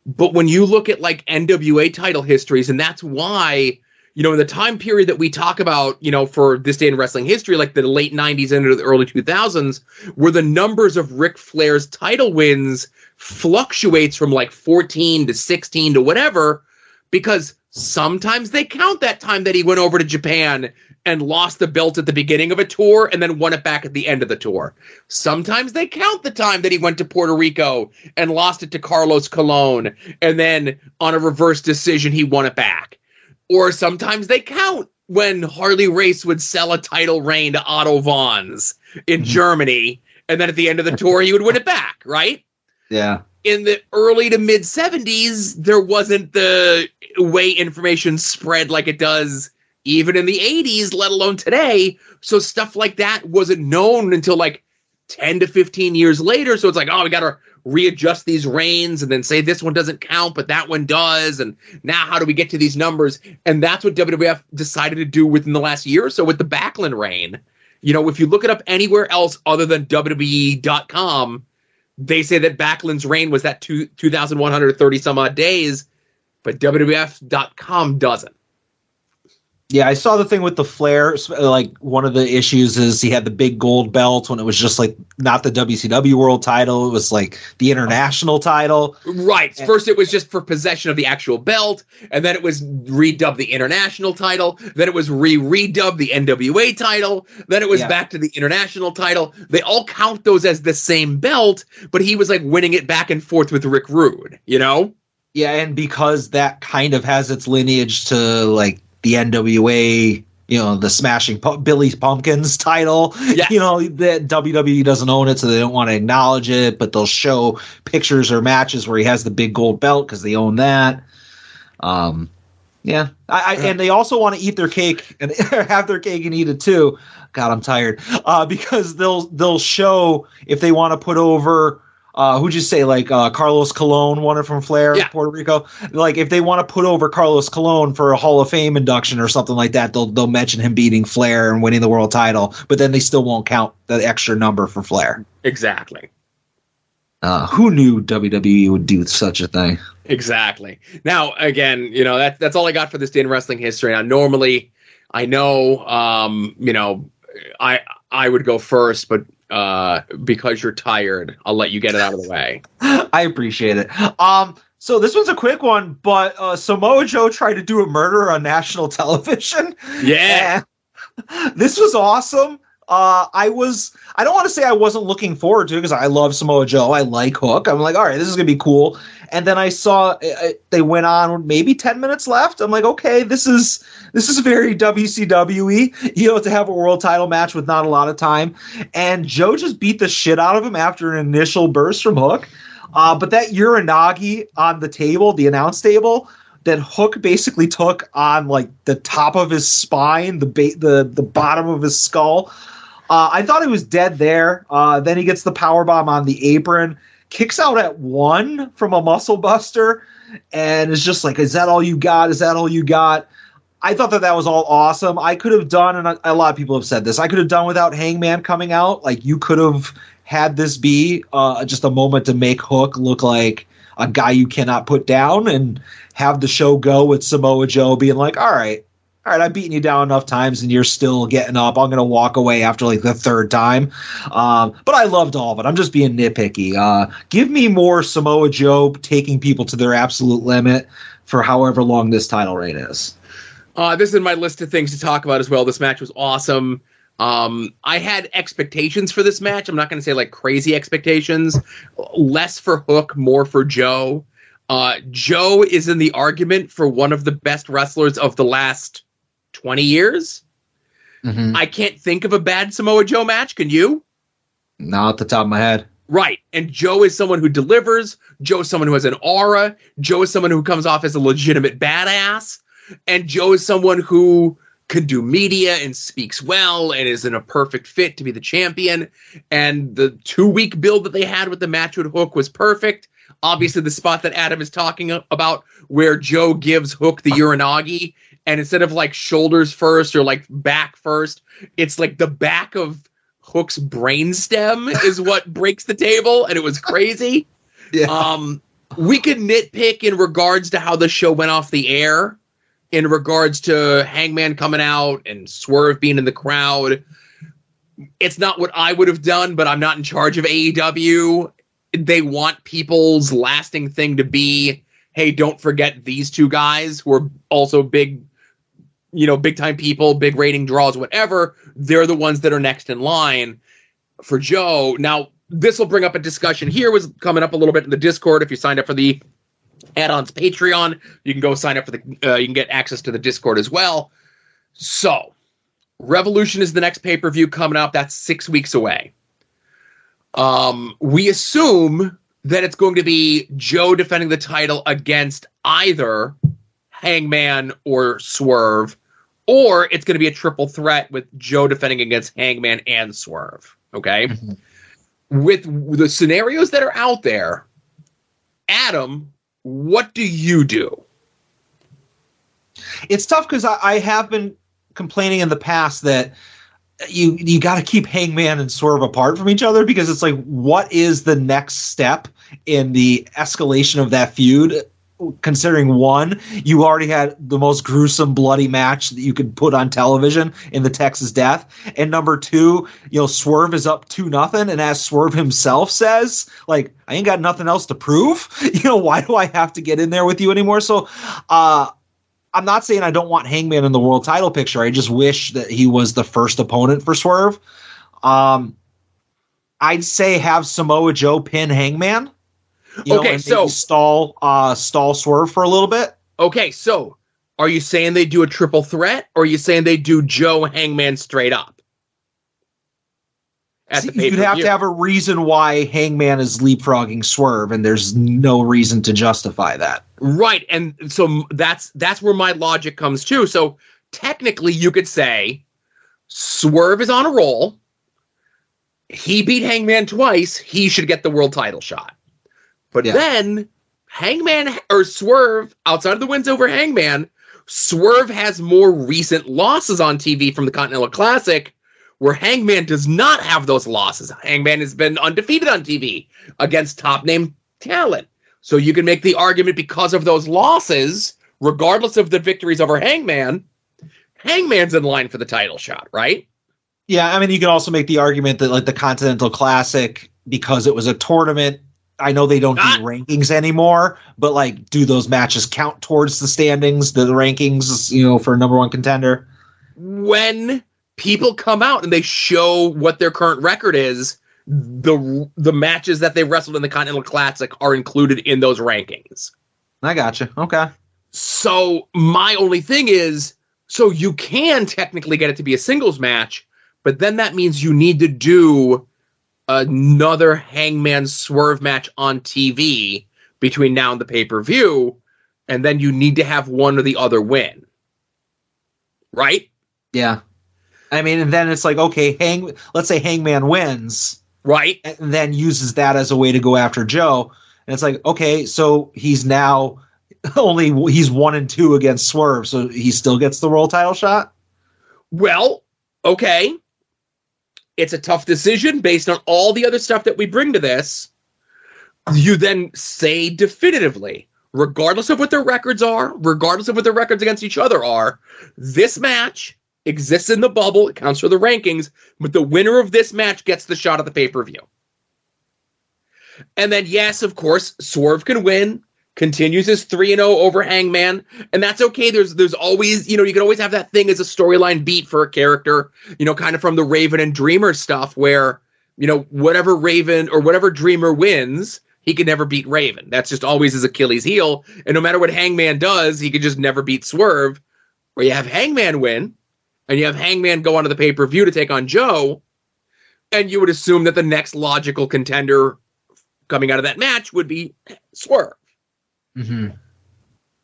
But when you look at NWA title histories, and that's why in the time period that we talk about, for this day in wrestling history, like the late 90s into the early 2000s, where the numbers of Ric Flair's title wins fluctuates from like 14 to 16 to whatever, because sometimes they count that time that he went over to Japan and lost the belt at the beginning of a tour and then won it back at the end of the tour. Sometimes they count the time that he went to Puerto Rico and lost it to Carlos Colon, and then on a reverse decision, he won it back. Or sometimes they count when Harley Race would sell a title reign to Otto Wanz in Germany, and then at the end of the tour, he would win it back, right? Yeah. In the early to mid 70s, there wasn't the way information spread like it does even in the 80s, let alone today. So stuff like that wasn't known until like 10 to 15 years later. So it's like, oh, we got to readjust these reigns and then say this one doesn't count, but that one does. And now how do we get to these numbers? And that's what WWF decided to do within the last year or so with the Backlund reign. If you look it up anywhere else other than WWE.com, they say that Backlund's reign was that 2,130 some odd days, but WWF.com doesn't. Yeah, I saw the thing with the Flair. Like, one of the issues is he had the big gold belt when it was just like not the WCW World title. It was like the international title. Right. First, it was just for possession of the actual belt, and then it was redubbed the international title. Then it was redubbed the NWA title. Then it was back to the international title. They all count those as the same belt, but he was like winning it back and forth with Rick Rude, Yeah, and because that kind of has its lineage to like the NWA, the Smashing Billy Pumpkins title, that WWE doesn't own it, so they don't want to acknowledge it, but they'll show pictures or matches where he has the big gold belt because they own that. And they also want to eat their cake and have their cake and eat it too. God, I'm tired. Because they'll show if they want to put over. Who'd you say, like Carlos Colon won it from Flair, Puerto Rico? Like, if they want to put over Carlos Colon for a Hall of Fame induction or something like that, they'll mention him beating Flair and winning the world title, but then they still won't count the extra number for Flair. Exactly. Who knew WWE would do such a thing? Exactly. Now, again, that's all I got for this day in wrestling history. Now, normally, I know, I would go first, but because you're tired, I'll let you get it out of the way. I appreciate it. So this one's a quick one, but Samoa Joe tried to do a murder on national television. Yeah. This was awesome. I don't want to say I wasn't looking forward to it because I love Samoa Joe. I like Hook. I'm like, all right, this is going to be cool. And then I saw they went on maybe 10 minutes left. I'm like, okay, this is very WCW-y, to have a world title match with not a lot of time. And Joe just beat the shit out of him after an initial burst from Hook. But that Uranagi on the table, the announce table, that Hook basically took on like the top of his spine, the bottom of his skull. I thought he was dead there. Then he gets the powerbomb on the apron, kicks out at 1 from a muscle buster, and it's just like, is that all you got? Is that all you got? I thought that was all awesome. I could have done, and a lot of people have said this, I could have done without Hangman coming out. Like, you could have had this be just a moment to make Hook look like a guy you cannot put down and have the show go with Samoa Joe being like, all right, I've beaten you down enough times and you're still getting up. I'm going to walk away after like the third time. But I loved all of it. I'm just being nitpicky. Give me more Samoa Joe taking people to their absolute limit for however long this title reign is. This is in my list of things to talk about as well. This match was awesome. I had expectations for this match. I'm not going to say like crazy expectations. Less for Hook, more for Joe. Joe is in the argument for one of the best wrestlers of the last 20 years. Mm-hmm. I can't think of a bad Samoa Joe match. Can you? Not at the top of my head. Right. And Joe is someone who delivers. Joe is someone who has an aura. Joe is someone who comes off as a legitimate badass. And Joe is someone who can do media and speaks well and is in a perfect fit to be the champion. And the 2-week build that they had with the match with Hook was perfect. Obviously, the spot that Adam is talking about where Joe gives Hook the Uranagi, and instead of like shoulders first or like back first, it's like the back of Hook's brainstem is what breaks the table, and it was crazy. Yeah. We could nitpick in regards to how the show went off the air, in regards to Hangman coming out and Swerve being in the crowd. It's not what I would have done, but I'm not in charge of AEW. They want people's lasting thing to be, hey, don't forget these two guys who are also big, big time people, big rating draws, whatever. They're the ones that are next in line for Joe. Now, this will bring up a discussion here, was coming up a little bit in the Discord. If you signed up for the Add-ons Patreon, you can go sign up for you can get access to the Discord as well. So, Revolution is the next pay-per-view coming up. That's 6 weeks away. We assume that it's going to be Joe defending the title against either Hangman or Swerve, or it's going to be a triple threat with Joe defending against Hangman and Swerve. Okay? Mm-hmm. With the scenarios that are out there, Adam, what do you do? It's tough because I have been complaining in the past that you got to keep Hangman and Swerve apart from each other, because it's like, what is the next step in the escalation of that feud? Considering, one, you already had the most gruesome, bloody match that you could put on television in the Texas Death, and number two, Swerve is up 2-0, and as Swerve himself says, like, I ain't got nothing else to prove. Why do I have to get in there with you anymore? So, I'm not saying I don't want Hangman in the world title picture. I just wish that he was the first opponent for Swerve. I'd say have Samoa Joe pin Hangman. Okay, so stall Swerve for a little bit. Okay, so are you saying they do a triple threat, or are you saying they do Joe Hangman straight up? You'd have to have a reason why Hangman is leapfrogging Swerve, and there's no reason to justify that. Right, and so that's where my logic comes too. So technically, you could say Swerve is on a roll. He beat Hangman twice. He should get the world title shot. But then Hangman or Swerve, outside of the wins over Hangman, Swerve has more recent losses on TV from the Continental Classic, where Hangman does not have those losses. Hangman has been undefeated on TV against top-name talent. So you can make the argument, because of those losses, regardless of the victories over Hangman, Hangman's in line for the title shot, right? Yeah, I mean, you can also make the argument that, like, the Continental Classic, because it was a tournament, I know they don't do rankings anymore, but, like, do those matches count towards the standings, the rankings, for number one contender? When people come out and they show what their current record is, the matches that they wrestled in the Continental Classic are included in those rankings. I gotcha. Okay. So my only thing is, so you can technically get it to be a singles match, but then that means you need to do another Hangman Swerve match on TV between now and the pay-per-view, and then you need to have one or the other win. Right? Yeah. I mean, and then it's like, okay, let's say Hangman wins. Right. And then uses that as a way to go after Joe. And it's like, okay, so he's now he's 1-2 against Swerve, so he still gets the world title shot? Well, okay. It's a tough decision based on all the other stuff that we bring to this. You then say definitively, regardless of what their records are, regardless of what their records against each other are, this match exists in the bubble. It counts for the rankings, but the winner of this match gets the shot at the pay-per-view. And then, yes, of course, Swerve can win, continues his 3-0 over Hangman, and that's okay. There's always, you can always have that thing as a storyline beat for a character, kind of from the Raven and Dreamer stuff where, whatever Raven or whatever Dreamer wins, he can never beat Raven. That's just always his Achilles heel. And no matter what Hangman does, he could just never beat Swerve. Where you have Hangman win, and you have Hangman go onto the pay-per-view to take on Joe, and you would assume that the next logical contender coming out of that match would be Swerve. Mm-hmm.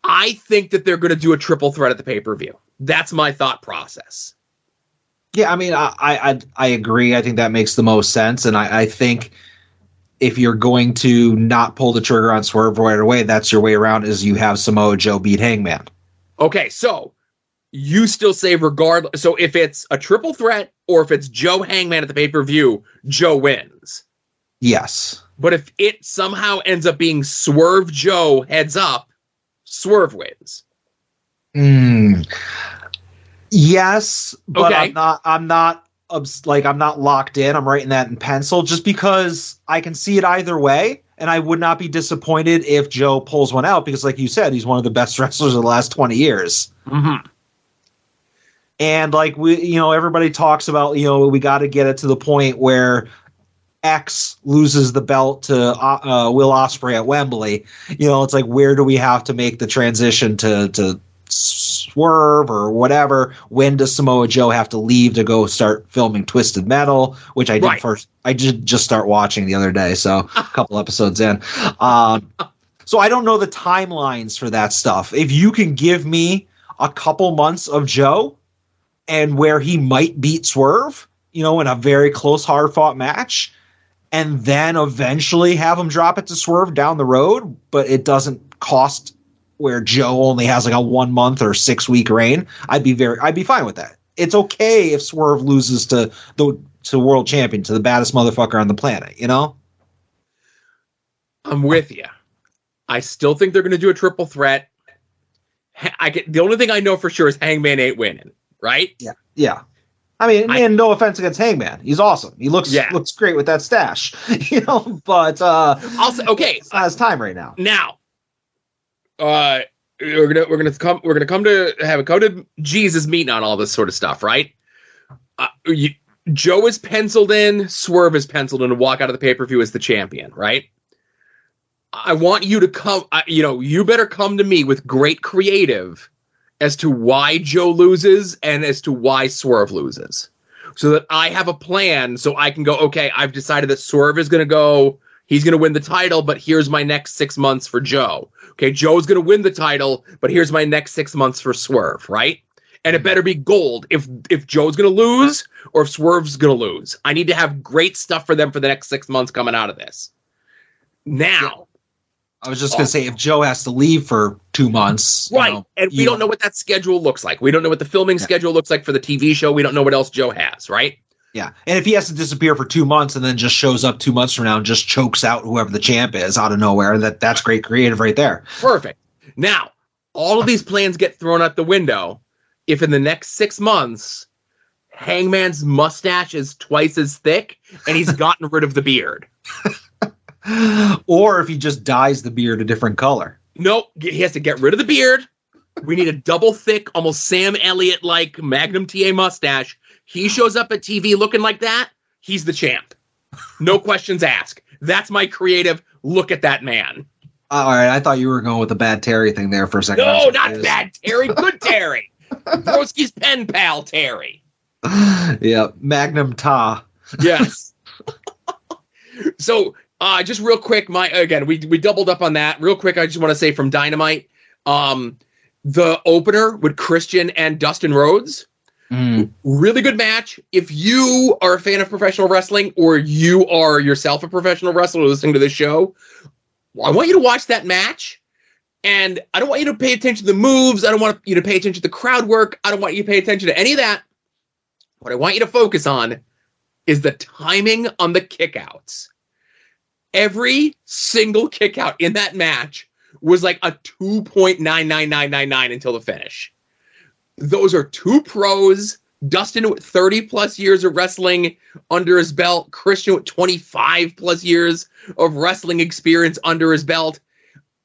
I think that they're going to do a triple threat at the pay-per-view. That's my thought process. Yeah, I mean, I agree. I think that makes the most sense, and I think if you're going to not pull the trigger on Swerve right away, that's your way around, is you have Samoa Joe beat Hangman. Okay, so you still say regardless. So if it's a triple threat or if it's Joe Hangman at the pay-per-view, Joe wins. Yes. But if it somehow ends up being Swerve Joe heads up, Swerve wins. Yes, but Okay. I'm not locked in. I'm writing that in pencil just because I can see it either way. And I would not be disappointed if Joe pulls one out because, like you said, he's one of the best wrestlers of the last 20 years. Mm-hmm. And like everybody talks about, we got to get it to the point where X loses the belt to Will Ospreay at Wembley. It's like, where do we have to make the transition to Swerve or whatever? When does Samoa Joe have to leave to go start filming Twisted Metal, which I did first. I did just start watching the other day, so a couple episodes in. So I don't know the timelines for that stuff. If you can give me a couple months of Joe and where he might beat Swerve, in a very close, hard-fought match, and then eventually have him drop it to Swerve down the road, but it doesn't cost where Joe only has like a 1 month or 6 week reign, I'd be fine with that. It's okay if Swerve loses to world champion, to the baddest motherfucker on the planet, I'm with you. I still think they're going to do a triple threat. The only thing I know for sure is Hangman ain't winning, right? Yeah. I mean, and no offense against Hangman, he's awesome. He looks great with that stash, But also, okay, it's not his time right now. Now, we're gonna come to Jesus meeting on all this sort of stuff, right? Joe is penciled in, Swerve is penciled in to walk out of the pay-per-view as the champion, right? I want you to come. You better come to me with great creative as to why Joe loses and as to why Swerve loses, so that I have a plan, so I can go, okay, I've decided that Swerve is going to go, he's going to win the title, but here's my next 6 months for Joe. Okay, Joe's going to win the title, but here's my next 6 months for Swerve, right? And it better be gold if Joe's going to lose or if Swerve's going to lose. I need to have great stuff for them for the next 6 months coming out of this. Now, I was just going to say, if Joe has to leave for 2 months. Right. And we don't know what that schedule looks like. We don't know what the filming schedule looks like for the TV show. We don't know what else Joe has, right? Yeah. And if he has to disappear for 2 months and then just shows up 2 months from now and just chokes out whoever the champ is out of nowhere, that's great creative right there. Perfect. Now, all of these plans get thrown out the window if in the next 6 months Hangman's mustache is twice as thick and he's gotten rid of the beard. Or if he just dyes the beard a different color. Nope, he has to get rid of the beard. We need a double thick, almost Sam Elliott-like Magnum TA mustache. He shows up at TV looking like that, he's the champ. No questions asked. That's my creative look at that man. All right, I thought you were going with the Bad Terry thing there for a second. No, not Bad Terry, good Terry. Broski's pen pal Terry. Yeah, Magnum Ta. Yes. So, just real quick, we doubled up on that. Real quick, I just want to say from Dynamite, the opener with Christian and Dustin Rhodes, really good match. If you are a fan of professional wrestling or you are yourself a professional wrestler listening to this show, I want you to watch that match. And I don't want you to pay attention to the moves. I don't want you to pay attention to the crowd work. I don't want you to pay attention to any of that. What I want you to focus on is the timing on the kickouts. Every single kickout in that match was like a 2.99999 until the finish. Those are two pros. Dustin with 30 plus years of wrestling under his belt. Christian with 25 plus years of wrestling experience under his belt.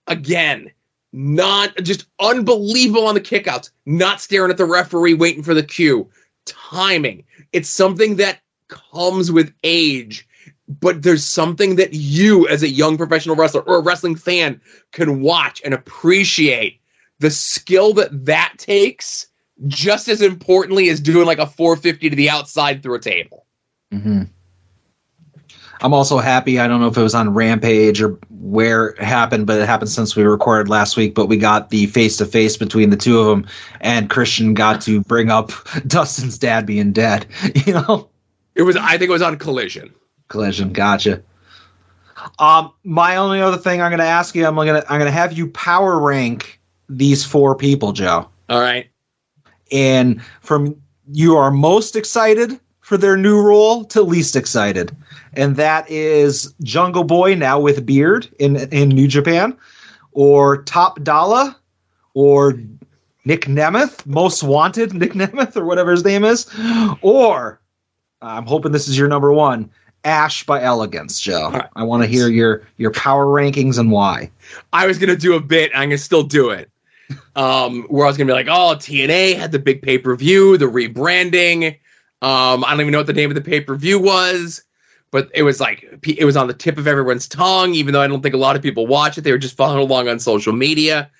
Again, not just unbelievable on the kickouts, not staring at the referee, waiting for the cue. Timing. It's something that comes with age, but there's something that you as a young professional wrestler or a wrestling fan can watch and appreciate. The skill that takes just as importantly as doing like a 450 to the outside through a table. Mm-hmm. I'm also happy. I don't know if it was on Rampage or where it happened, but it happened since we recorded last week. But we got the face-to-face between the two of them, and Christian got to bring up Dustin's dad being dead. You know, I think it was on Collision. Collision, gotcha. My only other thing I'm going to ask you, I'm going to have you power rank these four people, Joe. All right. And from you are most excited for their new role to least excited. And that is Jungle Boy, now with beard in New Japan, or Top Dollar, or Nick Nemeth, Most Wanted Nick Nemeth, or whatever his name is, or I'm hoping this is your number one, Ash by Elegance, Joe. Right. I want to hear your power rankings and why. I was going to do a bit. I'm going to still do it. Where I was going to be like, oh, TNA had the big pay-per-view, the rebranding. I don't even know what the name of the pay-per-view was, but it was on the tip of everyone's tongue, even though I don't think a lot of people watch it. They were just following along on social media.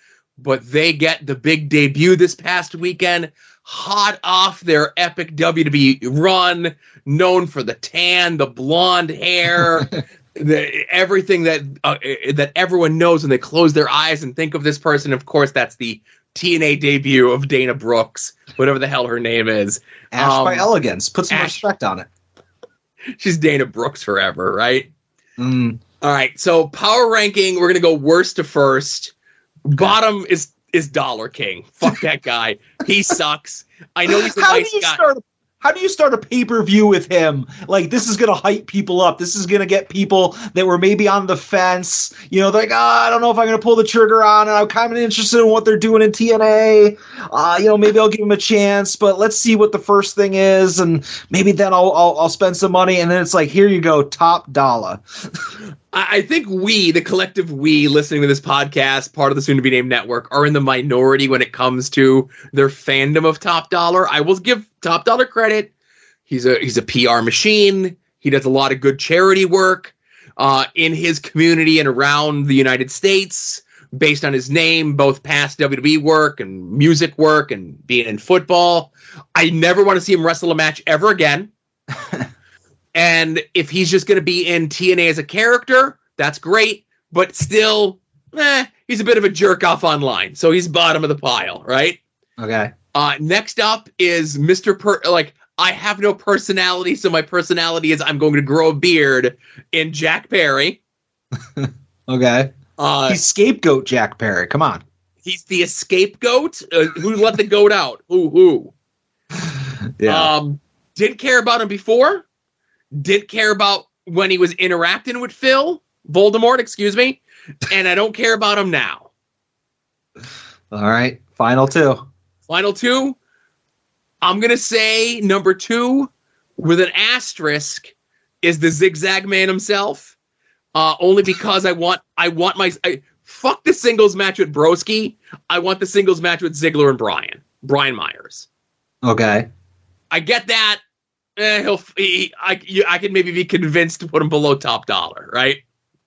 But they get the big debut this past weekend, hot off their epic WWE run, known for the tan, the blonde hair, everything that everyone knows when they close their eyes and think of this person. Of course, that's the TNA debut of Dana Brooks, whatever the hell her name is. Ash by Elegance. Put some respect on it. She's Dana Brooks forever, right? All right, so power ranking, we're going to go worst to first. Okay. Bottom is Dollar King. Fuck that guy. He sucks. I know he's a nice guy. How do you start a pay-per-view with him? Like, this is going to hype people up. This is going to get people that were maybe on the fence. You know, they're like, I don't know if I'm going to pull the trigger on it. I'm kind of interested in what they're doing in TNA. Maybe I'll give him a chance, but let's see what the first thing is, and maybe then I'll spend some money. And then it's like, here you go, top dollar. I think the collective we listening to this podcast, part of the soon-to-be-named network, are in the minority when it comes to their fandom of Top Dollar. I will give Top Dollar credit. He's a PR machine. He does a lot of good charity work in his community and around the United States, based on his name, both past WWE work and music work and being in football. I never want to see him wrestle a match ever again. And if he's just going to be in TNA as a character, that's great. But still, he's a bit of a jerk off online. So he's bottom of the pile, right? Okay. Next up is Mr. I have no personality, so my personality is I'm going to grow a beard in Jack Perry. Okay. He's scapegoat Jack Perry. Come on. He's the scapegoat? Who let the goat out? Who? Yeah. Didn't care about him before. Didn't care about when he was interacting with Voldemort, excuse me. And I don't care about him now. All right. Final two. I'm going to say number 2 with an asterisk is the Zigzag Man himself. Only because I want fuck the singles match with Broski. I want the singles match with Ziggler and Brian Myers. Okay. I get that. I can maybe be convinced to put him below Top Dollar, right?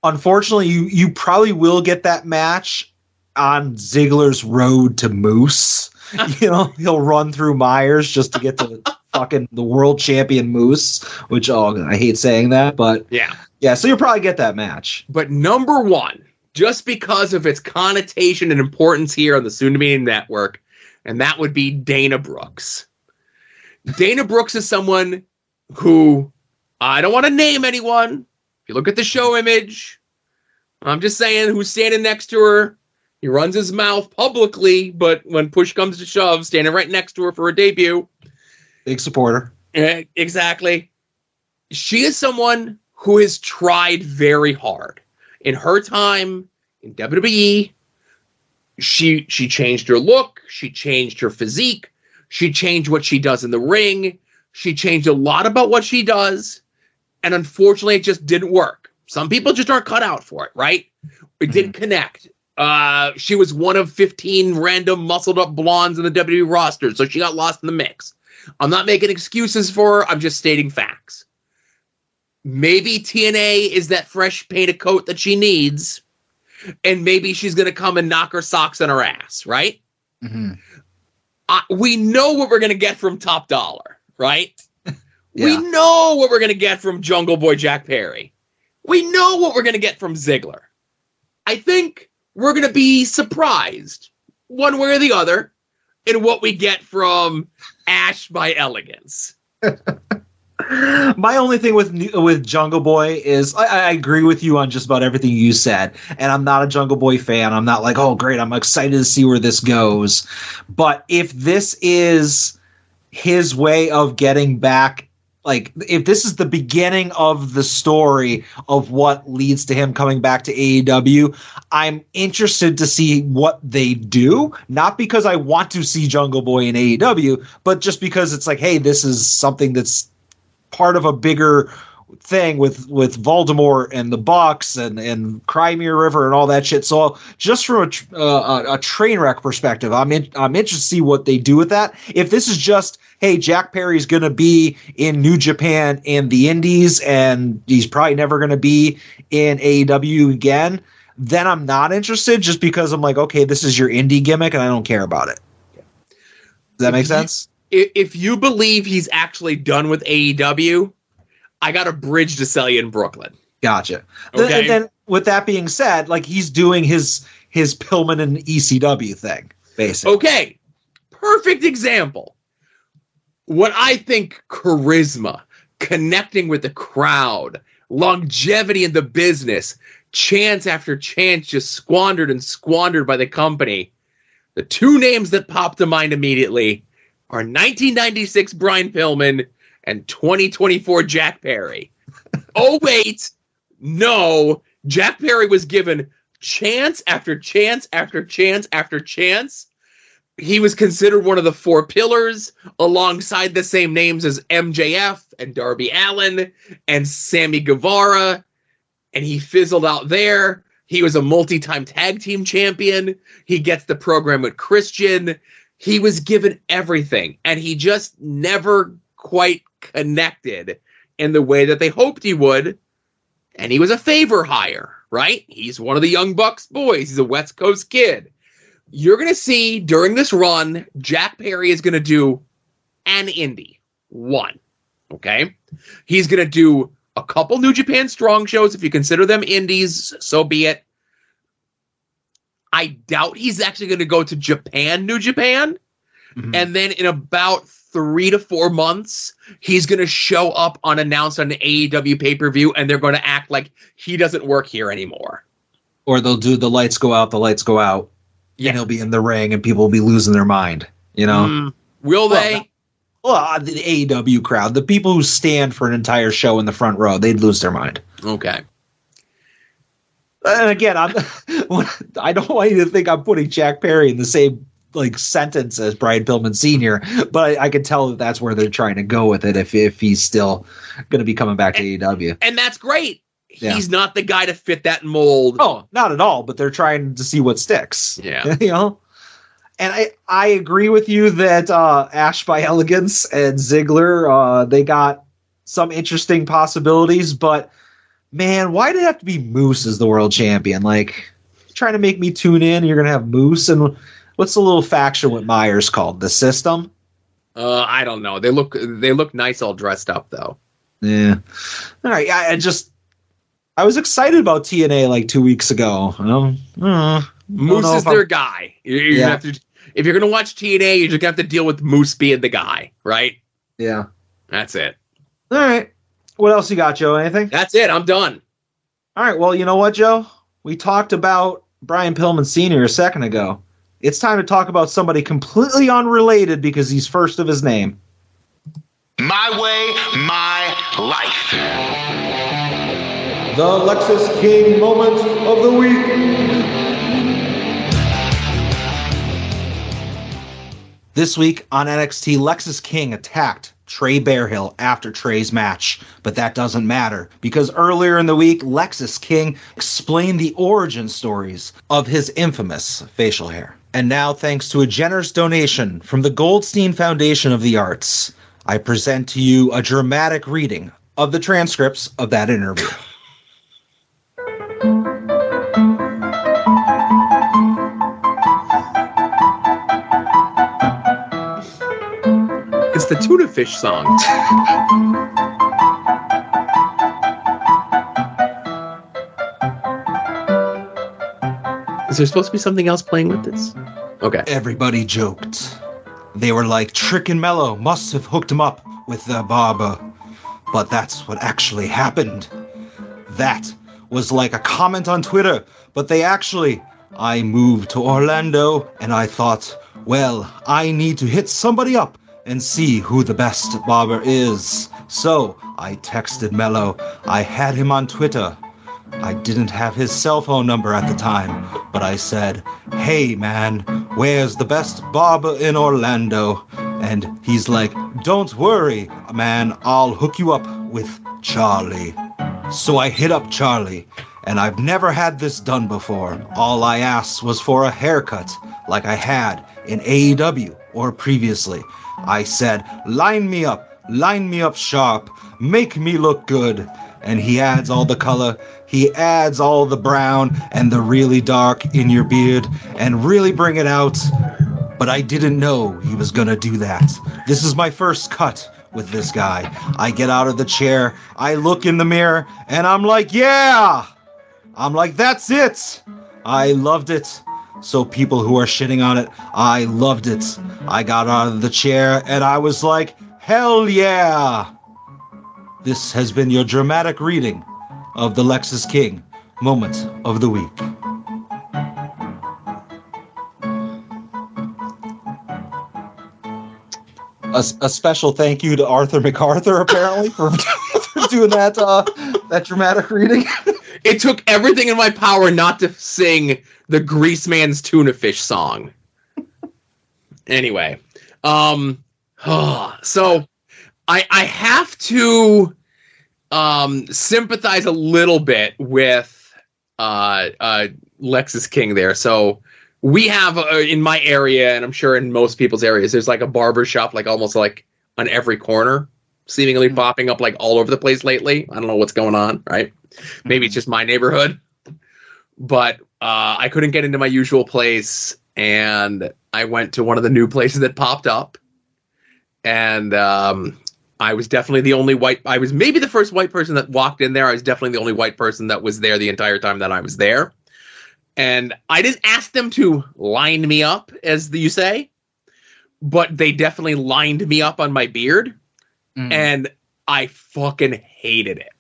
Unfortunately, you probably will get that match on Ziggler's road to Moose. He'll run through Myers just to get to fucking the world champion Moose, which, I hate saying that, but yeah, so you'll probably get that match. But number 1, just because of its connotation and importance here on the soon-to-be-named network, and that would be Dana Brooks. Dana Brooks is someone who, I don't want to name anyone. If you look at the show image, I'm just saying who's standing next to her. He runs his mouth publicly, but when push comes to shove, standing right next to her for a debut. Big supporter. Exactly. She is someone who has tried very hard. In her time in WWE, she changed her look. She changed her physique. She changed what she does in the ring. She changed a lot about what she does. And unfortunately, it just didn't work. Some people just aren't cut out for it, right? It didn't connect. She was one of 15 random muscled up blondes in the WWE roster, so she got lost in the mix. I'm not making excuses for her. I'm just stating facts. Maybe TNA is that fresh painted coat that she needs, and maybe she's going to come and knock her socks on her ass, right? Mm-hmm. We know what we're going to get from Top Dollar, right? Yeah. We know what we're going to get from Jungle Boy Jack Perry. We know what we're going to get from Ziggler. I think we're going to be surprised, one way or the other, in what we get from Ash by Elegance. My only thing with Jungle Boy is I agree with you on just about everything you said, and I'm not a Jungle Boy fan. I'm not like, oh, great, I'm excited to see where this goes. But if this is his way of getting back Like, if this is the beginning of the story of what leads to him coming back to AEW, I'm interested to see what they do. Not because I want to see Jungle Boy in AEW, but just because it's like, hey, this is something that's part of a bigger thing with Voldemort and the Bucks and Crimea River and all that shit. So just from a train wreck perspective, I'm interested to see what they do with that. If this is just, hey, Jack Perry's going to be in New Japan and the Indies, and he's probably never going to be in AEW again, then I'm not interested, just because I'm like, okay, this is your indie gimmick and I don't care about it. Does that make sense? If you believe he's actually done with AEW, I got a bridge to sell you in Brooklyn. Gotcha. Okay. And then with that being said, like, he's doing his Pillman and ECW thing, basically. Okay. Perfect example. What I think charisma, connecting with the crowd, longevity in the business, chance after chance just squandered by the company. The two names that pop to mind immediately are 1996 Brian Pillman and 2024 Jack Perry. Oh, wait. No. Jack Perry was given chance after chance after chance after chance. He was considered one of the four pillars alongside the same names as MJF and Darby Allin and Sammy Guevara. And he fizzled out there. He was a multi-time tag team champion. He gets the program with Christian. He was given everything. And he just never quite connected in the way that they hoped he would. And he was a favor hire, right? He's one of the Young Bucks boys. He's a West Coast kid. You're going to see during this run, Jack Perry is going to do an indie. One. Okay? He's going to do a couple New Japan Strong shows. If you consider them indies, so be it. I doubt he's actually going to go to Japan, New Japan. Mm-hmm. And then in about 3 to 4 months, he's going to show up unannounced on an AEW pay-per-view, and they're going to act like he doesn't work here anymore. Or they'll do the lights go out. Yeah. And he'll be in the ring, and people will be losing their mind, you know? Will they? Well, the AEW crowd, the people who stand for an entire show in the front row, they'd lose their mind. Okay. And again, I don't want you to think I'm putting Jack Perry in the same sentence as Brian Pillman Sr., but I can tell that that's where they're trying to go with it if he's still going to be coming back to AEW. And that's great. Yeah. He's not the guy to fit that mold. Oh, not at all, but they're trying to see what sticks. Yeah. You know? And I agree with you that Ash by Elegance and Ziggler, they got some interesting possibilities, but man, why did it have to be Moose as the world champion? Like, trying to make me tune in, you're going to have Moose, and what's the little faction with Myers called? The System? I don't know. They look nice all dressed up, though. Yeah. All right. I was excited about TNA like 2 weeks ago. Moose is their guy. If you're going to watch TNA, you're just going to have to deal with Moose being the guy, right? Yeah. That's it. All right. What else you got, Joe? Anything? That's it. I'm done. All right. Well, you know what, Joe? We talked about Brian Pillman Sr. a second ago. It's time to talk about somebody completely unrelated because he's first of his name. My way, my life. The Lexis King moment of the week. This week on NXT, Lexis King attacked Trey Bearhill after Trey's match. But that doesn't matter because earlier in the week, Lexis King explained the origin stories of his infamous facial hair. And now, thanks to a generous donation from the Goldstein Foundation of the Arts, I present to you a dramatic reading of the transcripts of that interview. It's the tuna fish song. Is there supposed to be something else playing with this? Okay. Everybody joked. They were like, Trick and Mello must have hooked him up with the barber. But that's what actually happened. That was like a comment on Twitter, but I moved to Orlando and I thought, well, I need to hit somebody up and see who the best barber is. So I texted Mello. I had him on Twitter. I didn't have his cell phone number at the time, but I said, "Hey man, where's the best barber in Orlando?" And he's like, "Don't worry, man, I'll hook you up with Charlie." So I hit up Charlie, and I've never had this done before. All I asked was for a haircut, like I had in AEW or previously. I said, line me up sharp, make me look good. And he adds all the color, he adds all the brown and the really dark in your beard, and really bring it out. But I didn't know he was gonna do that. This is my first cut with this guy. I get out of the chair, I look in the mirror, and I'm like, yeah! I'm like, that's it! I loved it. So people who are shitting on it, I loved it. I got out of the chair, and I was like, hell yeah! This has been your dramatic reading of the Lexus King Moment of the Week. A special thank you to Arthur MacArthur, apparently, for doing that dramatic reading. It took everything in my power not to sing the Grease Man's Tuna Fish song. Anyway, so I have to sympathize a little bit with Lexus King there. So we have in my area, and I'm sure in most people's areas, there's like a barber shop, like almost like on every corner, seemingly popping up like all over the place lately. I don't know what's going on, right? Maybe it's just my neighborhood, but I couldn't get into my usual place, and I went to one of the new places that popped up, and I was definitely the only white. I was maybe the first white person that walked in there. I was definitely the only white person that was there the entire time that I was there. And I didn't ask them to line me up, as you say, but they definitely lined me up on my beard, and I fucking hated it.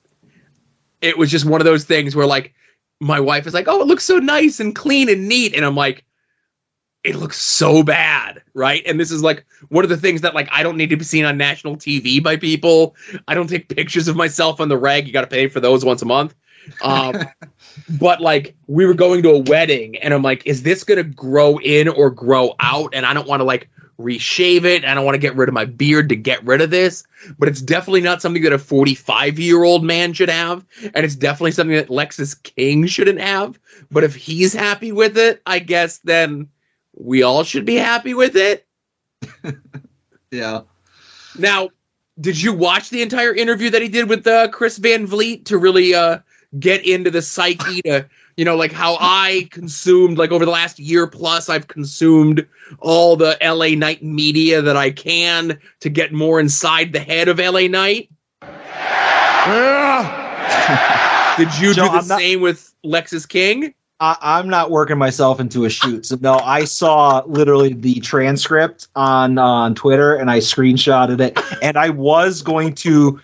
It was just one of those things where, like, my wife is like, oh, it looks so nice and clean and neat. And I'm like, it looks so bad, right? And this is, like, one of the things that, like, I don't need to be seen on national TV by people. I don't take pictures of myself on the reg. You got to pay for those once a month. But, like, we were going to a wedding, and I'm like, is this going to grow in or grow out? And I don't want to, like, reshave it. I don't want to get rid of my beard to get rid of this. But it's definitely not something that a 45-year-old man should have. And it's definitely something that Lexus King shouldn't have. But if he's happy with it, I guess then we all should be happy with it. Yeah. Now, did you watch the entire interview that he did with Chris Van Vliet to really get into the psyche to, you know, like how I consumed, like over the last year plus, I've consumed all the LA Knight media that I can to get more inside the head of LA Knight? Did you do the same with Lexus King? I'm not working myself into a shoot. So no, I saw literally the transcript on Twitter, and I screenshotted it, and I was going to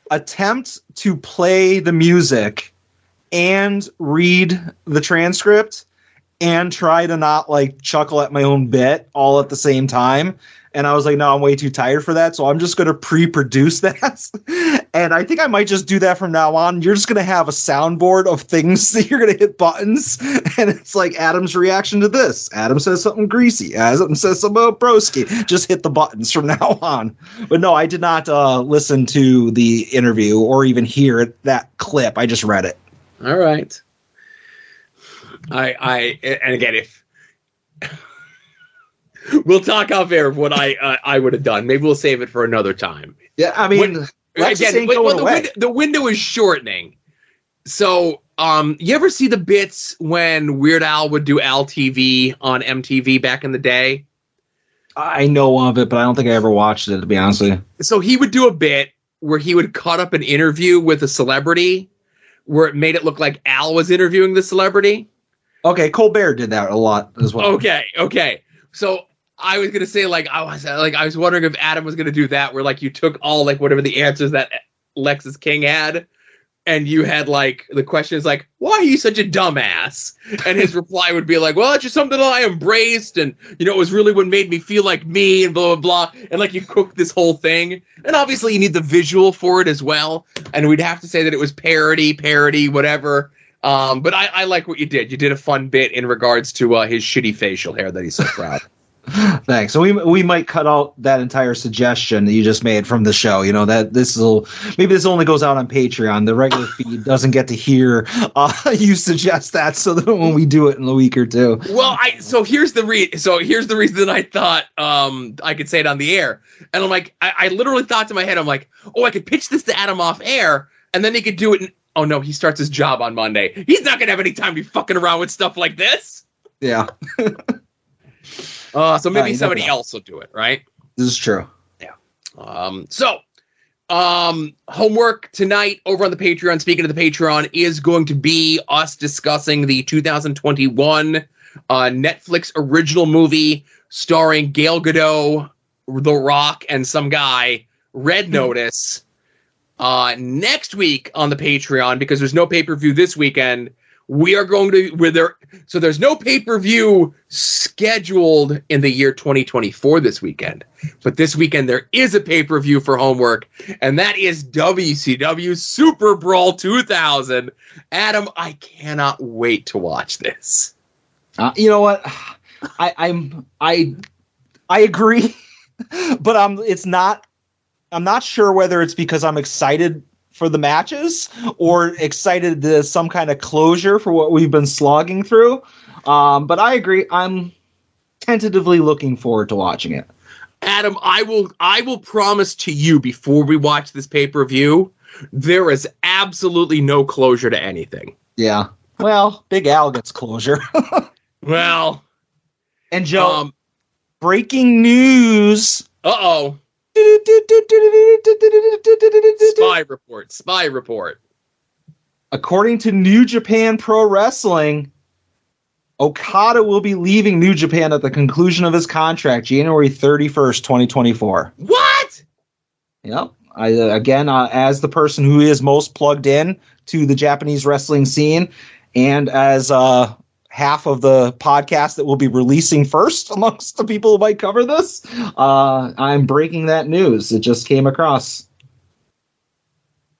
attempt to play the music and read the transcript and try to not like chuckle at my own bit all at the same time. And I was like, no, I'm way too tired for that. So I'm just going to pre-produce that. And I think I might just do that from now on. You're just going to have a soundboard of things that you're going to hit buttons. And it's like Adam's reaction to this. Adam says something greasy. Adam says something about broski. Just hit the buttons from now on. But no, I did not listen to the interview or even hear that clip. I just read it. All right. And again, if we'll talk off air of what I would have done. Maybe we'll save it for another time. Yeah, I mean, the window is shortening. So, you ever see the bits when Weird Al would do Al TV on MTV back in the day? I know of it, but I don't think I ever watched it, to be honest with you. So he would do a bit where he would cut up an interview with a celebrity where it made it look like Al was interviewing the celebrity. Okay, Colbert did that a lot as well. Okay. So I was gonna say, I was wondering if Adam was gonna do that, where like you took all like whatever the answers that Lexus King had, and you had like the question is like, why are you such a dumbass? And his reply would be like, well, it's just something that I embraced, and you know, it was really what made me feel like me, and blah blah blah. And like you cooked this whole thing, and obviously you need the visual for it as well. And we'd have to say that it was parody, whatever. But I like what you did. You did a fun bit in regards to his shitty facial hair that he's so proud. Thanks. So we might cut out that entire suggestion that you just made from the show. You know, that this only goes out on Patreon. The regular feed doesn't get to hear you suggest that, so that when we do it in a week or two. Well, here's the reason that I thought I could say it on the air. And I'm like, I literally thought to my head, I'm like, oh, I could pitch this to Adam off air, and then he could do it. Oh no, he starts his job on Monday. He's not gonna have any time to be fucking around with stuff like this. Yeah. So maybe somebody else will do it, right? This is true. Yeah. Homework tonight over on the Patreon, speaking of the Patreon, is going to be us discussing the 2021 Netflix original movie starring Gal Gadot, The Rock, and some guy, Red Notice. Next week on the Patreon, because there's no pay-per-view this weekend, we are going to so there's no pay-per-view scheduled in the year 2024 this weekend. But this weekend there is a pay-per-view for Homework, and that is WCW Super Brawl 2000. Adam, I cannot wait to watch this. You know what? I agree, but I'm not sure whether it's because I'm excited for the matches or excited to some kind of closure for what we've been slogging through. But I agree. I'm tentatively looking forward to watching it. Adam, I will promise to you before we watch this pay-per-view, there is absolutely no closure to anything. Yeah. Well, Big Al gets closure. Well. And Joe, breaking news. Uh-oh. Spy report. According to New Japan Pro Wrestling, Okada will be leaving New Japan at the conclusion of his contract, January 31st, 2024. What? Yep. As the person who is most plugged in to the Japanese wrestling scene, and as half of the podcast that we'll be releasing first amongst the people who might cover this, I'm breaking that news. It just came across.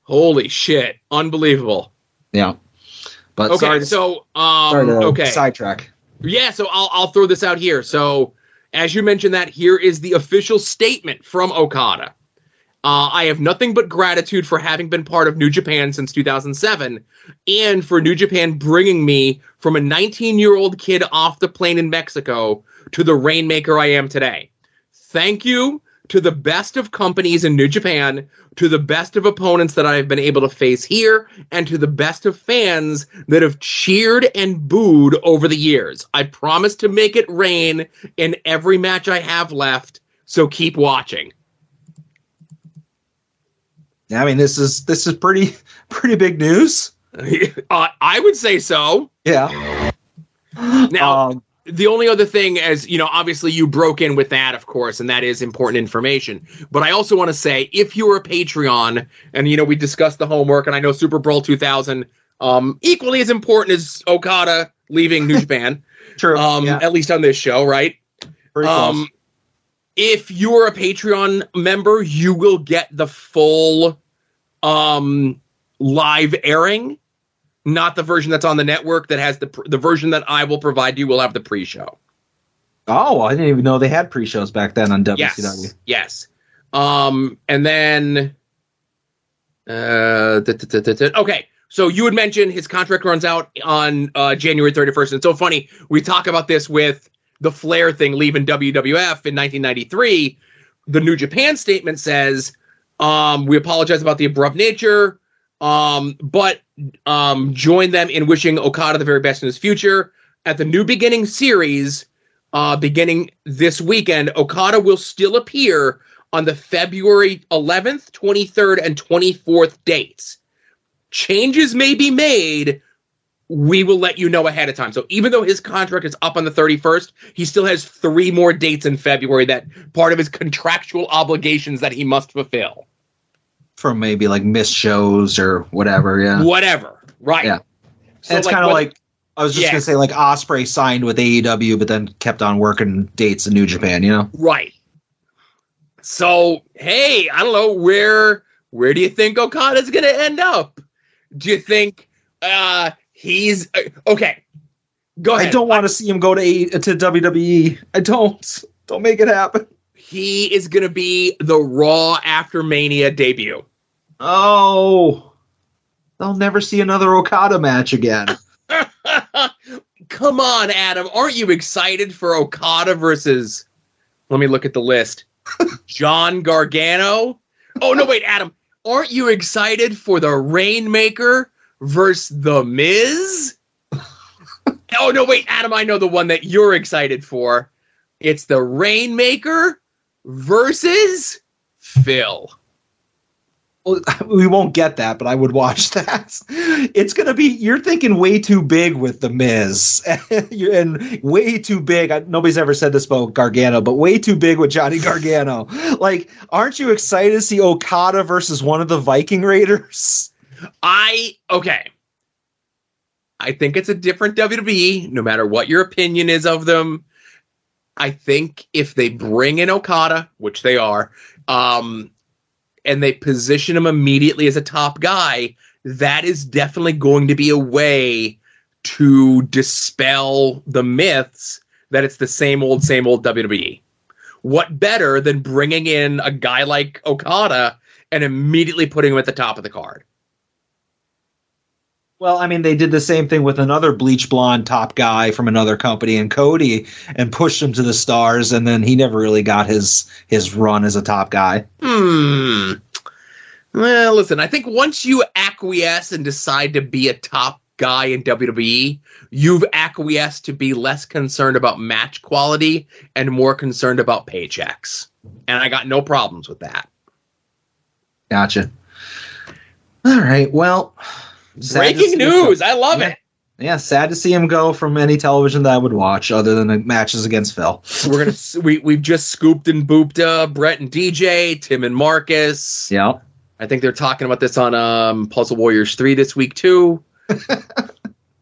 Holy shit. Unbelievable. Yeah. But okay, sorry to sidetrack. Yeah, so I'll throw this out here. So as you mentioned that, here is the official statement from Okada. I have nothing but gratitude for having been part of New Japan since 2007, and for New Japan bringing me from a 19-year-old kid off the plane in Mexico to the Rainmaker I am today. Thank you to the best of companies in New Japan, to the best of opponents that I have been able to face here, and to the best of fans that have cheered and booed over the years. I promise to make it rain in every match I have left, so keep watching. I mean, this is pretty big news. I would say so. Yeah. Now, the only other thing, as you know, obviously you broke in with that, of course, and that is important information. But I also want to say, if you're a Patreon, and you know, we discussed the Homework, and I know Super Brawl 2000, equally as important as Okada leaving New Japan. True. Yeah. At least on this show, right? Pretty close. If you're a Patreon member, you will get the full live airing, not the version that's on the network that has the version that I will provide you will have the pre-show. Oh, I didn't even know they had pre-shows back then on WCW. Yes. And then okay. So you had mentioned his contract runs out on January 31st. And it's so funny. We talk about this with the Flair thing leaving WWF in 1993. The New Japan statement says, we apologize about the abrupt nature, but join them in wishing Okada the very best in his future. At the New Beginning series, beginning this weekend, Okada will still appear on the February 11th, 23rd, and 24th dates. Changes may be made. We will let you know ahead of time. So even though his contract is up on the 31st, he still has 3 more dates in February that part of his contractual obligations that he must fulfill. from maybe like missed shows or whatever. Yeah. Whatever. Right. Yeah. So It's kind of like, I was just going to say, like, Ospreay signed with AEW, but then kept on working dates in New Japan, you know? Right. So, hey, I don't know, where do you think Okada's going to end up? Do you think he's okay? Go ahead. I don't want to see him go to WWE. I don't. Don't make it happen. He is going to be the Raw after Mania debut. Oh, they'll never see another Okada match again. Come on, Adam. Aren't you excited for Okada versus, let me look at the list, John Gargano? Oh, no, wait, Adam. Aren't you excited for the Rainmaker versus The Miz? Oh, no, wait, Adam, I know the one that you're excited for. It's the Rainmaker versus Phil. Well, we won't get that, but I would watch that. It's going to be, you're thinking way too big with The Miz. And way too big. Nobody's ever said this about Gargano, but way too big with Johnny Gargano. Like, aren't you excited to see Okada versus one of the Viking Raiders? Okay. I think it's a different WWE, no matter what your opinion is of them. I think if they bring in Okada, which they are, and they position him immediately as a top guy, that is definitely going to be a way to dispel the myths that it's the same old WWE. What better than bringing in a guy like Okada and immediately putting him at the top of the card? Well, I mean, they did the same thing with another bleach blonde top guy from another company in Cody and pushed him to the stars, and then he never really got his run as a top guy. Well, listen, I think once you acquiesce and decide to be a top guy in WWE, you've acquiesced to be less concerned about match quality and more concerned about paychecks. And I got no problems with that. Gotcha. All right, well... Breaking news. I love it. Yeah, sad to see him go from any television that I would watch other than the matches against Phil. We've just scooped and booped Brett and DJ, Tim and Marcus. Yeah. I think they're talking about this on Puzzle Warriors 3 this week too.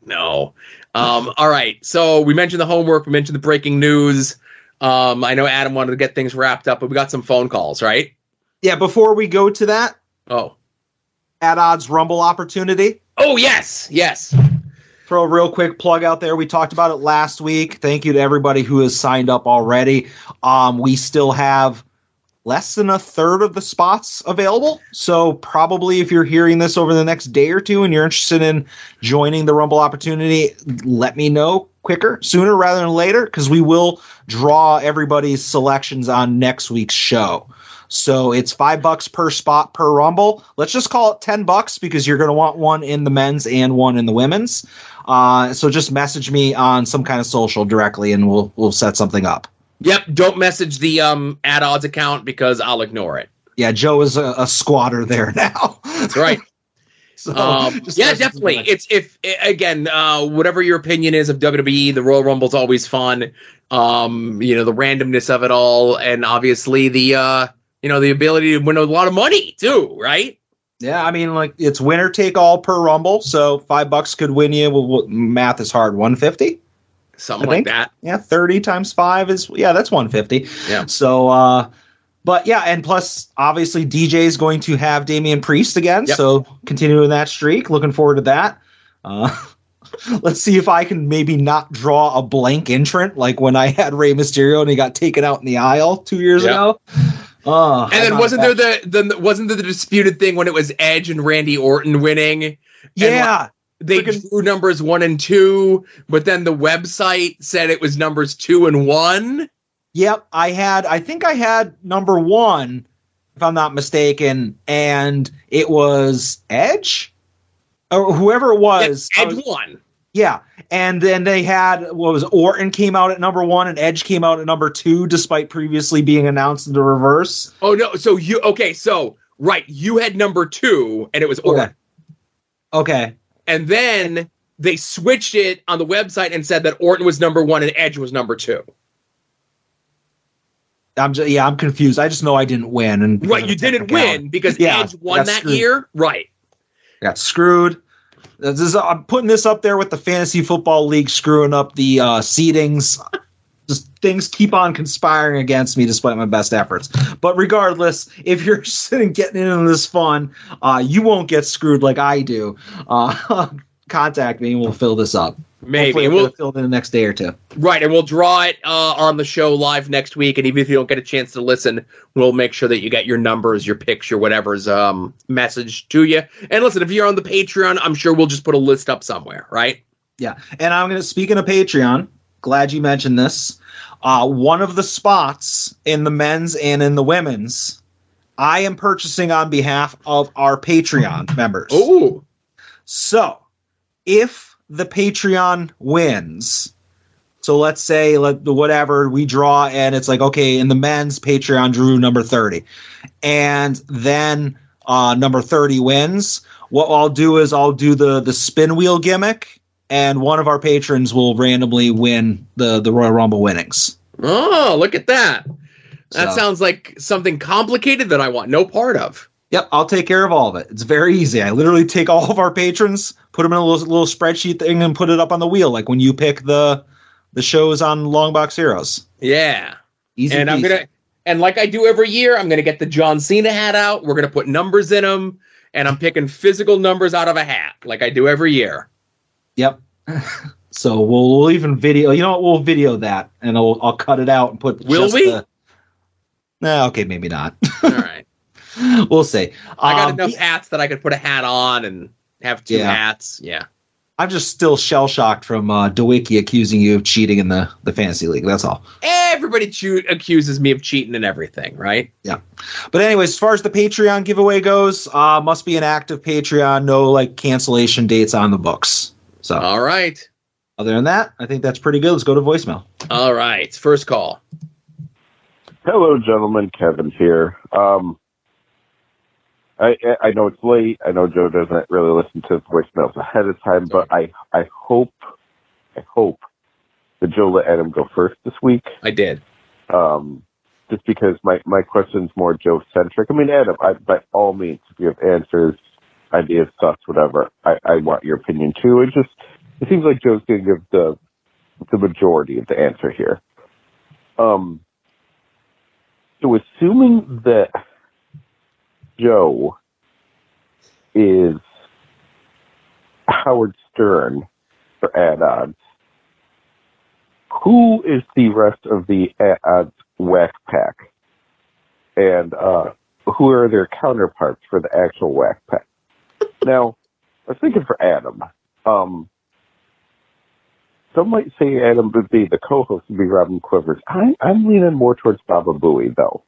No. All right. So we mentioned the homework. We mentioned the breaking news. I know Adam wanted to get things wrapped up, but we got some phone calls, right? Yeah, before we go to that. Oh. At Odds Rumble opportunity. Oh, yes. Throw a real quick plug out there. We talked about it last week. Thank you to everybody who has signed up already. We still have less than a third of the spots available. So probably if you're hearing this over the next day or two and you're interested in joining the Rumble opportunity, let me know sooner rather than later, because we will draw everybody's selections on next week's show. So it's $5 per spot per Rumble. Let's just call it $10 because you're going to want one in the men's and one in the women's. So just message me on some kind of social directly, and we'll set something up. Yep. Don't message the At Odds account because I'll ignore it. Yeah, Joe is a squatter there now. That's right. So yeah, definitely. It's whatever your opinion is of WWE, the Royal Rumble's always fun. The randomness of it all, and obviously the ability to win a lot of money too, right? Yeah, I mean, like, it's winner take all per Rumble, so $5 could win you. Well, math is hard. 150, something like that. Yeah, 30 times 5 is that's 150. Yeah. So, but yeah, and plus, obviously, DJ is going to have Damian Priest again. Yep. So continuing that streak, looking forward to that. Let's see if I can maybe not draw a blank entrant like when I had Rey Mysterio and he got taken out in the aisle 2 years ago. And then wasn't there the disputed thing when it was Edge and Randy Orton winning? Yeah. They drew numbers 1 and 2, but then the website said it was numbers 2 and 1. Yep. I think I had number 1, if I'm not mistaken, and it was Edge or whoever it was. Yeah, Edge won. Yeah. And then they had, Orton came out at number 1 and Edge came out at number 2, despite previously being announced in the reverse. Oh, no. So you had number 2 and it was Orton. Okay. And then they switched it on the website and said that Orton was number 1 and Edge was number 2. I'm confused. I just know I didn't win. And right, you didn't win because Edge won that year. Right. Got screwed. I'm putting this up there with the Fantasy Football League screwing up the seedings. Just things keep on conspiring against me despite my best efforts. But regardless, if you're sitting getting into this fun, you won't get screwed like I do. Contact me and we'll fill this up. Maybe we'll fill it in the next day or two. Right, and we'll draw it on the show live next week. And even if you don't get a chance to listen, we'll make sure that you get your numbers, your picks, your whatever's message to you. And listen, if you're on the Patreon, I'm sure we'll just put a list up somewhere, right? Yeah, and I'm going to, speaking of Patreon, glad you mentioned this. One of the spots in the men's and in the women's, I am purchasing on behalf of our Patreon members. Ooh. So, if the Patreon wins, so let's say whatever we draw, and it's like, okay, in the men's, Patreon drew number 30, and then number 30 wins. What I'll do is I'll do the spin wheel gimmick, and one of our patrons will randomly win the Royal Rumble winnings. Oh, look at that. That sounds like something complicated that I want no part of. Yep, I'll take care of all of it. It's very easy. I literally take all of our patrons, put them in a little spreadsheet thing, and put it up on the wheel, like when you pick the shows on Long Box Heroes. Yeah, easy. And peasy. and like I do every year, I'm gonna get the John Cena hat out. We're gonna put numbers in them, and I'm picking physical numbers out of a hat, like I do every year. Yep. So we'll even video. You know what? We'll video that, and I'll cut it out and put. Will we? Okay, maybe not. All right. We'll see. I got enough hats that I could put a hat on and have two hats. Yeah. I'm just still shell-shocked from DeWicki accusing you of cheating in the Fantasy League. That's all. Everybody accuses me of cheating and everything, right? Yeah. But anyways, as far as the Patreon giveaway goes, must be an active Patreon. No, cancellation dates on the books. So. All right. Other than that, I think that's pretty good. Let's go to voicemail. All right. First call. Hello, gentlemen. Kevin here. I know it's late. I know Joe doesn't really listen to voicemails ahead of time, but I hope that Joe let Adam go first this week. I did. Just because my question's more Joe-centric. I mean, Adam, by all means, if you have answers, ideas, thoughts, whatever, I want your opinion too. It seems like Joe's going to give the majority of the answer here. So assuming that Joe is Howard Stern for add-ons, who is the rest of the add-ons Whack Pack? And who are their counterparts for the actual Whack Pack? Now, I was thinking for Adam. Some might say Adam would be, the co-host would be Robin Quivers. I'm leaning more towards Baba Booey, though.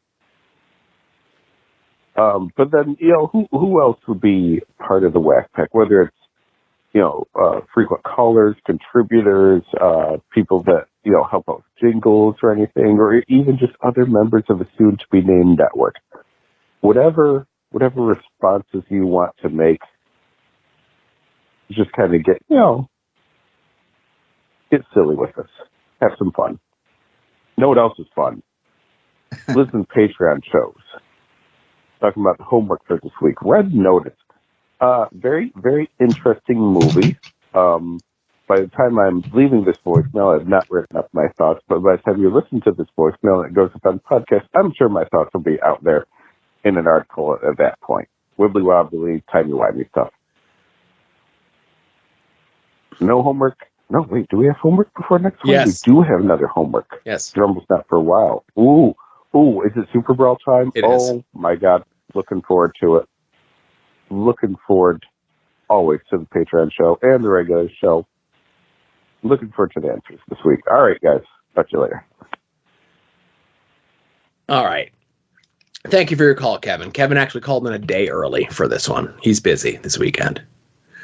But then, who else would be part of the Whack Pack? Whether it's, frequent callers, contributors, people that, help out with jingles or anything, or even just other members of a soon-to-be-named network. Whatever responses you want to make, just kind of get silly with us. Have some fun. Know what else is fun? Listen to Patreon shows. Talking about the homework for this week. Red Notice. Very, very interesting movie. By the time I'm leaving this voicemail, I've not written up my thoughts, but by the time you listen to this voicemail and it goes up on podcast, I'm sure my thoughts will be out there in an article at that point. Wibbly wobbly, timey-wimey stuff. No homework. No, wait, do we have homework before next week? Yes. We do have another homework. Yes. Drummel's not for a while. Ooh, is it Super Brawl time? It is. Oh, my God. Looking forward to it. Looking forward always to the Patreon show and the regular show. Looking forward to the answers this week. All right, guys. Talk to you later. All right. Thank you for your call, Kevin. Kevin actually called in a day early for this one. He's busy this weekend.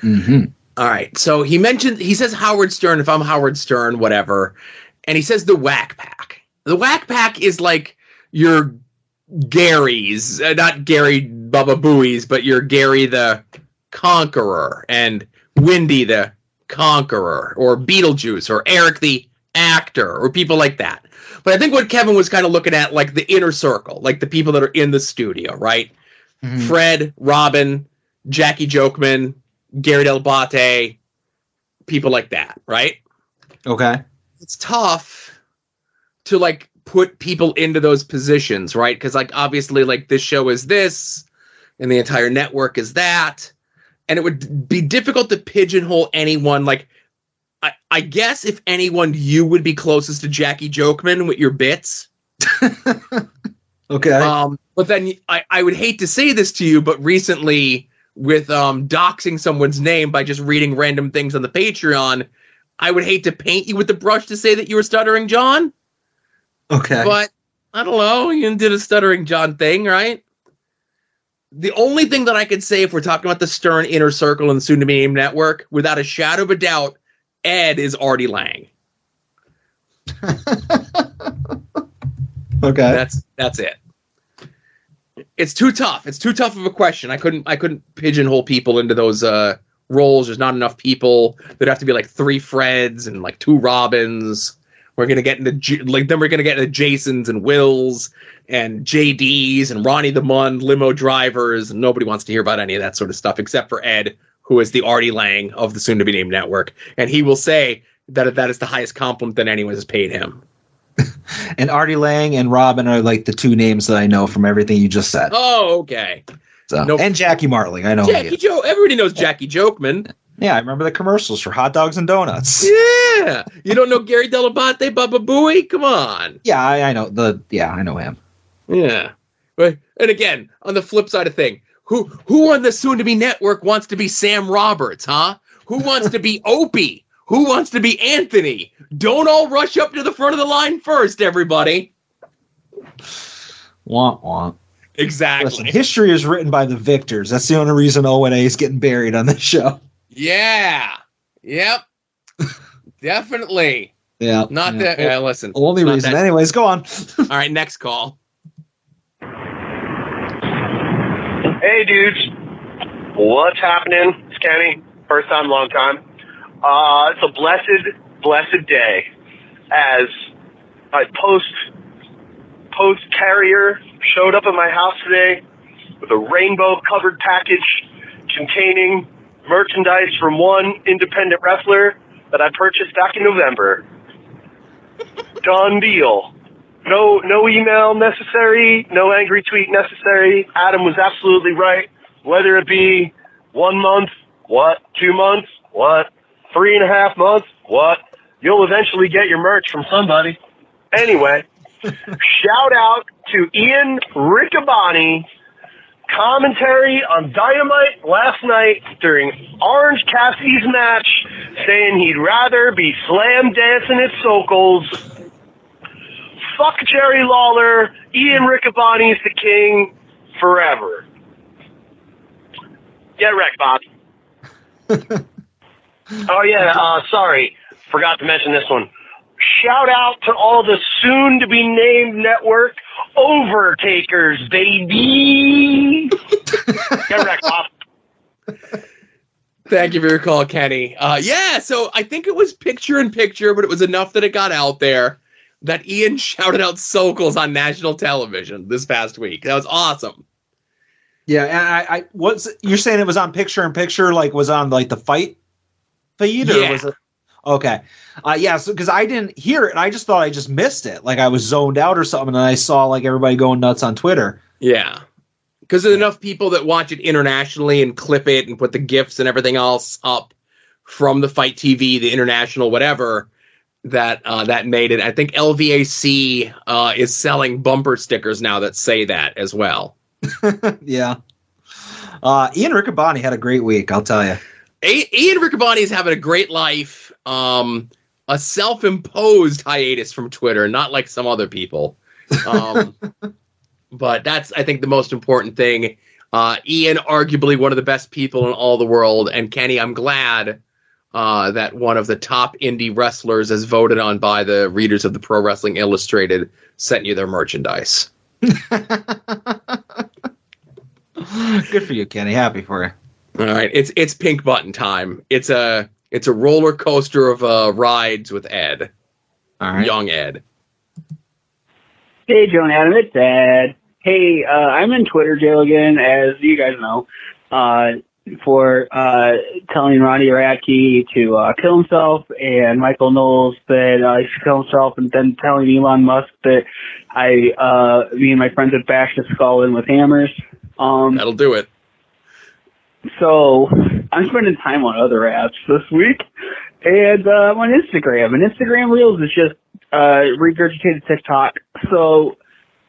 Mm-hmm. All right. So he says Howard Stern, if I'm Howard Stern, whatever. And he says the Whack Pack. The Whack Pack is like your Gary's, not Gary Baba Booey's, but your Gary the Conqueror and Windy the Conqueror, or Beetlejuice, or Eric the actor or people like that. But I think what Kevin was kind of looking at, like the inner circle, like the people that are in the studio, right? Mm-hmm. Fred, Robin, Jackie Jokeman, Gary Delabate, people like that, right? Okay. It's tough to like put people into those positions, right? Because like obviously like this show is this and the entire network is that. And it would be difficult to pigeonhole anyone. Like, I guess if anyone, you would be closest to Jackie Jokeman with your bits. Okay. But then I would hate to say this to you, but recently with doxing someone's name by just reading random things on the Patreon, I would hate to paint you with the brush to say that you were Stuttering John. Okay. But I don't know. You did a Stuttering John thing, right? The only thing that I could say if we're talking about the Stern Inner Circle and soon to be named network, without a shadow of a doubt, Ed is Artie Lang. Okay. That's it. It's too tough. It's too tough of a question. I couldn't pigeonhole people into those roles. There's not enough people. There'd have to be like 3 Freds and like 2 Robins. We're gonna get into then we're gonna get into Jasons and Wills and JDs and Ronnie the Mun limo drivers, and nobody wants to hear about any of that sort of stuff except for Ed, who is the Artie Lang of the soon to be named network, and he will say that that is the highest compliment that anyone has paid him. And Artie Lang and Robin are like the 2 names that I know from everything you just said. Oh, okay. So and Jackie Martling, I know. Jackie Joe, everybody knows Jackie Jokeman. Yeah, I remember the commercials for hot dogs and donuts. Yeah, you don't know Gary Delabate, Baba Booey? Come on. Yeah, I know I know him. Yeah, but and again, on the flip side of thing, who on the soon-to-be network wants to be Sam Roberts, huh? Who wants to be Opie? Who wants to be Anthony? Don't all rush up to the front of the line first, everybody. Womp womp. Exactly. Listen, history is written by the victors. That's the only reason O&A is getting buried on this show. Yeah. Yep. Definitely. Yeah. Not that. Yeah, listen. Only reason. That. Anyways, go on. All right, next call. Hey, dudes. What's happening? It's Kenny. First time, long time. It's a blessed day as a post carrier showed up at my house today with a rainbow covered package containing merchandise from one independent wrestler that I purchased back in November. Done deal. No email necessary, no angry tweet necessary. Adam was absolutely right. Whether it be 1 month, what, 2 months, what, 3.5 months, what, you'll eventually get your merch from somebody. Anyway, shout out to Ian Riccaboni. Commentary on Dynamite last night during Orange Cassidy's match, saying he'd rather be slam dancing at Sokol. Fuck Jerry Lawler. Ian Riccaboni's the king forever. Get wrecked, Bob. Oh, yeah, sorry. Forgot to mention this one. Shout out to all the soon-to-be-named network overtakers, baby. Get wrecked, Bob. Thank you for your call, Kenny. Yeah, so I think it was picture-in-picture, but it was enough that it got out there that Ian shouted out Sokols on national television this past week. That was awesome. Yeah, and I was you're saying it was on picture-in-picture, like was on like the fight feed, or was it? Okay. Yeah, so because I didn't hear it, and I just thought I just missed it. Like I was zoned out or something, and I saw like everybody going nuts on Twitter. Yeah. Because there's enough people that watch it internationally and clip it and put the GIFs and everything else up from the Fight TV, the international, whatever, that that made it. I think LVAC is selling bumper stickers now that say that as well. Yeah. Ian Riccaboni had a great week, I'll tell you. Ian Riccaboni is having a great life. A self-imposed hiatus from Twitter, not like some other people. But that's, I think, the most important thing. Ian, arguably one of the best people in all the world. And Kenny, I'm glad that one of the top indie wrestlers, as voted on by the readers of the Pro Wrestling Illustrated, sent you their merchandise. Good for you, Kenny. Happy for you. All right, it's pink button time. It's a roller coaster of rides with Ed. All right. Young Ed. Hey, Joe and Adam, it's Ed. Hey, I'm in Twitter jail again, as you guys know, for telling Ronnie Radke to kill himself, and Michael Knowles that he should kill himself, and then telling Elon Musk that me and my friends would bash his skull in with hammers. That'll do it. So I'm spending time on other apps this week, and I'm on Instagram, and Instagram Reels is just regurgitated TikTok. So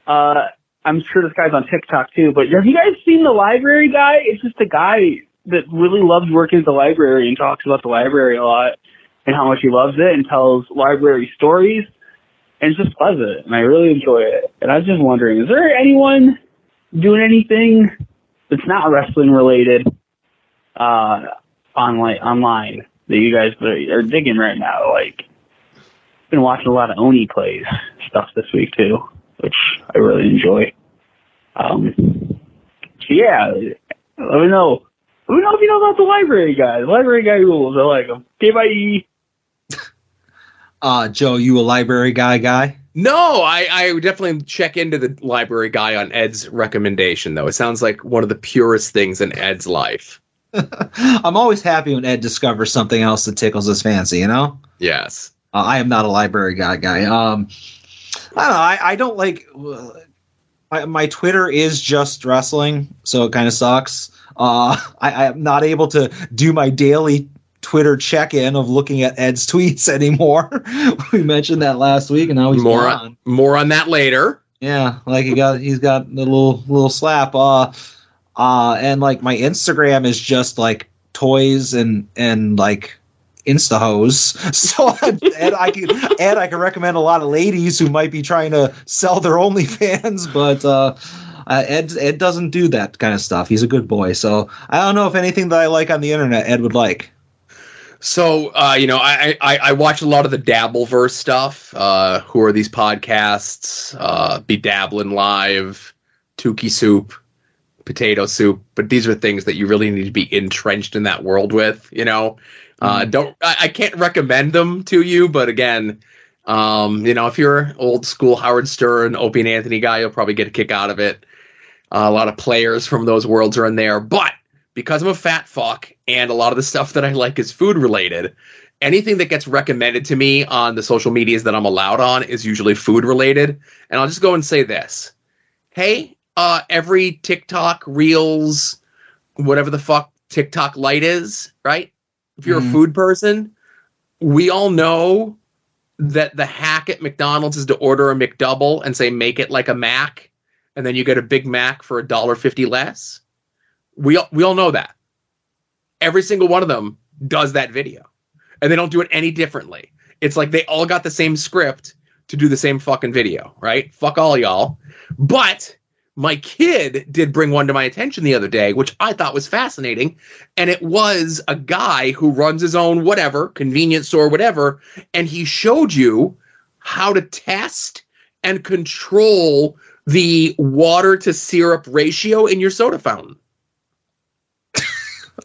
I'm sure this guy's on TikTok too, but have you guys seen the library guy? It's just a guy that really loves working at the library and talks about the library a lot and how much he loves it and tells library stories and just loves it. And I really enjoy it. And I was just wondering, is there anyone doing anything that's not wrestling related online that you guys are digging right now? Like, I've been watching a lot of Oni Plays stuff this week too, which I really enjoy. So yeah, let me know. Let me know if you know about the library guy. The library guy rules. I like him. Okay, bye. Joe, you a library guy? No, I would definitely check into the library guy on Ed's recommendation, though. It sounds like one of the purest things in Ed's life. I'm always happy when Ed discovers something else that tickles his fancy, you know? Yes. I am not a library guy. I don't know. I don't like... my Twitter is just wrestling, so it kind of sucks. I am not able to do my daily Twitter check-in of looking at Ed's tweets anymore. We mentioned that last week, and now he's gone. More on that later. Yeah, like he's got a little slap. And like my Instagram is just like toys and like Insta hose. So I can recommend a lot of ladies who might be trying to sell their OnlyFans, but Ed doesn't do that kind of stuff. He's a good boy. So I don't know if anything that I like on the internet Ed would like. So I watch a lot of the Dabbleverse stuff. Who are these podcasts? Be Dabbling Live, Tukey Soup, Potato Soup. But these are things that you really need to be entrenched in that world with, you know. I can't recommend them to you, but again, if you're an old school Howard Stern, Opie and Anthony guy, you'll probably get a kick out of it. A lot of players from those worlds are in there, but because I'm a fat fuck and a lot of the stuff that I like is food related, anything that gets recommended to me on the social medias that I'm allowed on is usually food related. And I'll just go and say this. Hey, every TikTok, Reels, whatever the fuck TikTok Lite is, right? If you're a food person, we all know that the hack at McDonald's is to order a McDouble and say, make it like a Mac, and then you get a Big Mac for $1.50 less. We all know that. Every single one of them does that video, and they don't do it any differently. It's like they all got the same script to do the same fucking video, right? Fuck all y'all. But my kid did bring one to my attention the other day, which I thought was fascinating. And it was a guy who runs his own whatever, convenience store, whatever. And he showed you how to test and control the water to syrup ratio in your soda fountain.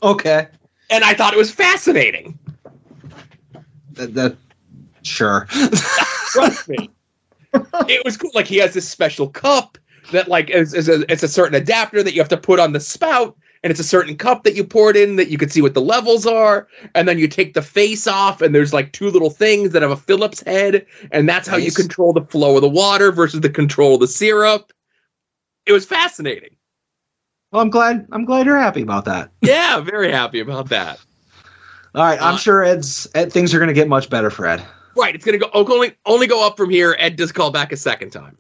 Okay. And I thought it was fascinating. Sure. Trust me. It was cool. Like, he has this special cup that like it's a certain adapter that you have to put on the spout, and it's a certain cup that you pour it in that you can see what the levels are, and then you take the face off, and there's like two little things that have a Phillips head, and that's how you control the flow of the water versus the control of the syrup. It was fascinating. Well, I'm glad you're happy about that. Yeah, very happy about that. All right, I'm sure things are going to get much better for Ed. Right, it's going to go only go up from here. Ed does call back a second time.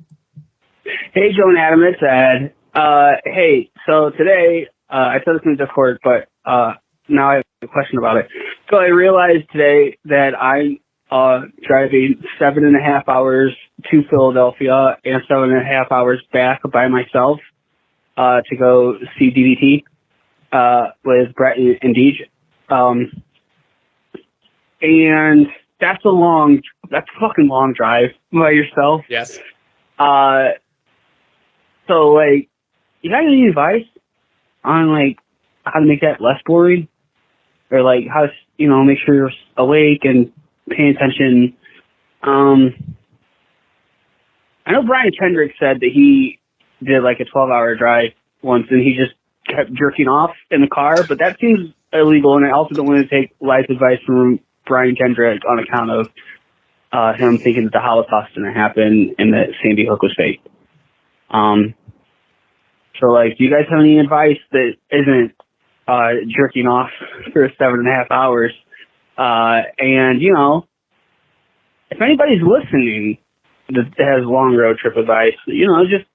Hey, Joe and Adam, it's Ed. Hey, so today, I said this in the Discord, but now I have a question about it. So I realized today that I'm driving 7.5 hours to Philadelphia and 7.5 hours back by myself to go see DDT with Brett and Deej. And that's a fucking long drive by yourself. Yes. So, like, you got any advice on, like, how to make that less boring? Or, like, how to, make sure you're awake and paying attention I know Brian Kendrick said that he did like a 12-hour drive once and he just kept jerking off in the car, but that seems illegal, and I also don't want to take life advice from Brian Kendrick on account of him thinking that the Holocaust didn't happen and that Sandy Hook was fake. So, like, do you guys have any advice that isn't jerking off for 7.5 hours? And, you know, if anybody's listening that has long road trip advice, you know, just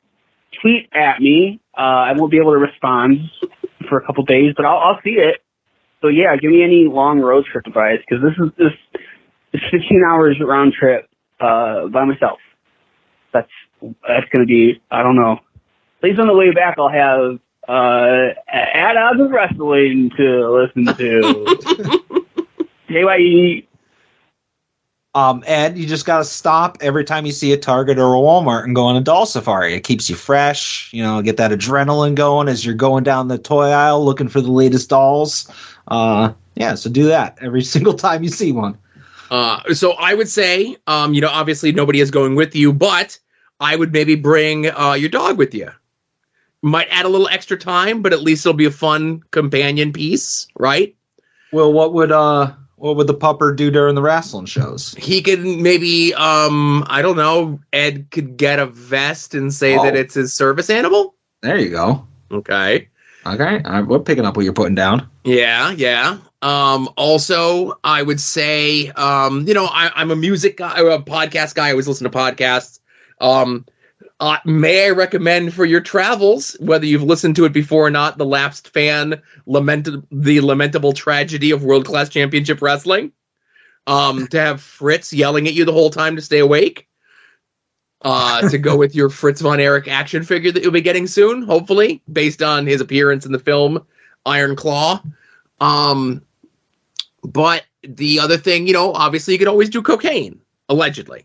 tweet at me. I won't be able to respond for a couple days, but I'll see it. So, yeah, give me any long road trip advice, because this 15 hours round trip by myself. That's going to be, I don't know. At least on the way back, I'll have At Odds with Wrestling to listen to. KYE. Ed, you just got to stop every time you see a Target or a Walmart and go on a doll safari. It keeps you fresh, you know, get that adrenaline going as you're going down the toy aisle looking for the latest dolls. Yeah, so do that every single time you see one. So I would say, you know, obviously nobody is going with you, but I would maybe bring your dog with you. Might add a little extra time, but at least it'll be a fun companion piece, right? Well, what would the pupper do during the wrestling shows? He could maybe, I don't know, Ed could get a vest and say that it's his service animal. There you go. Okay. We're picking up what you're putting down. Yeah. Also, I would say, you know, I'm a music guy, a podcast guy. I always listen to podcasts. May I recommend for your travels, whether you've listened to it before or not, The Lapsed Fan, the lamentable tragedy of World Class Championship Wrestling. To have Fritz yelling at you the whole time to stay awake. To go with your Fritz Von Erich action figure that you'll be getting soon, hopefully, based on his appearance in the film Iron Claw. But the other thing, you know, obviously you could always do cocaine, allegedly.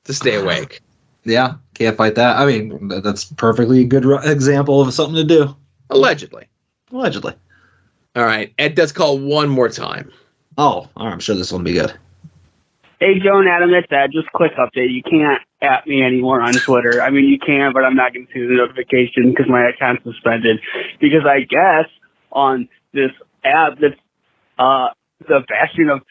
To stay awake. Yeah, can't fight that. I mean, that's perfectly good example of something to do. Allegedly. All right, Ed does call one more time. Oh, all right, I'm sure this one will be good. Hey, Joe and Adam, it's Ed. Just quick update. You can't at me anymore on Twitter. I mean, you can, but I'm not going to see the notification because my account's suspended. Because I guess on this app that's the bastion of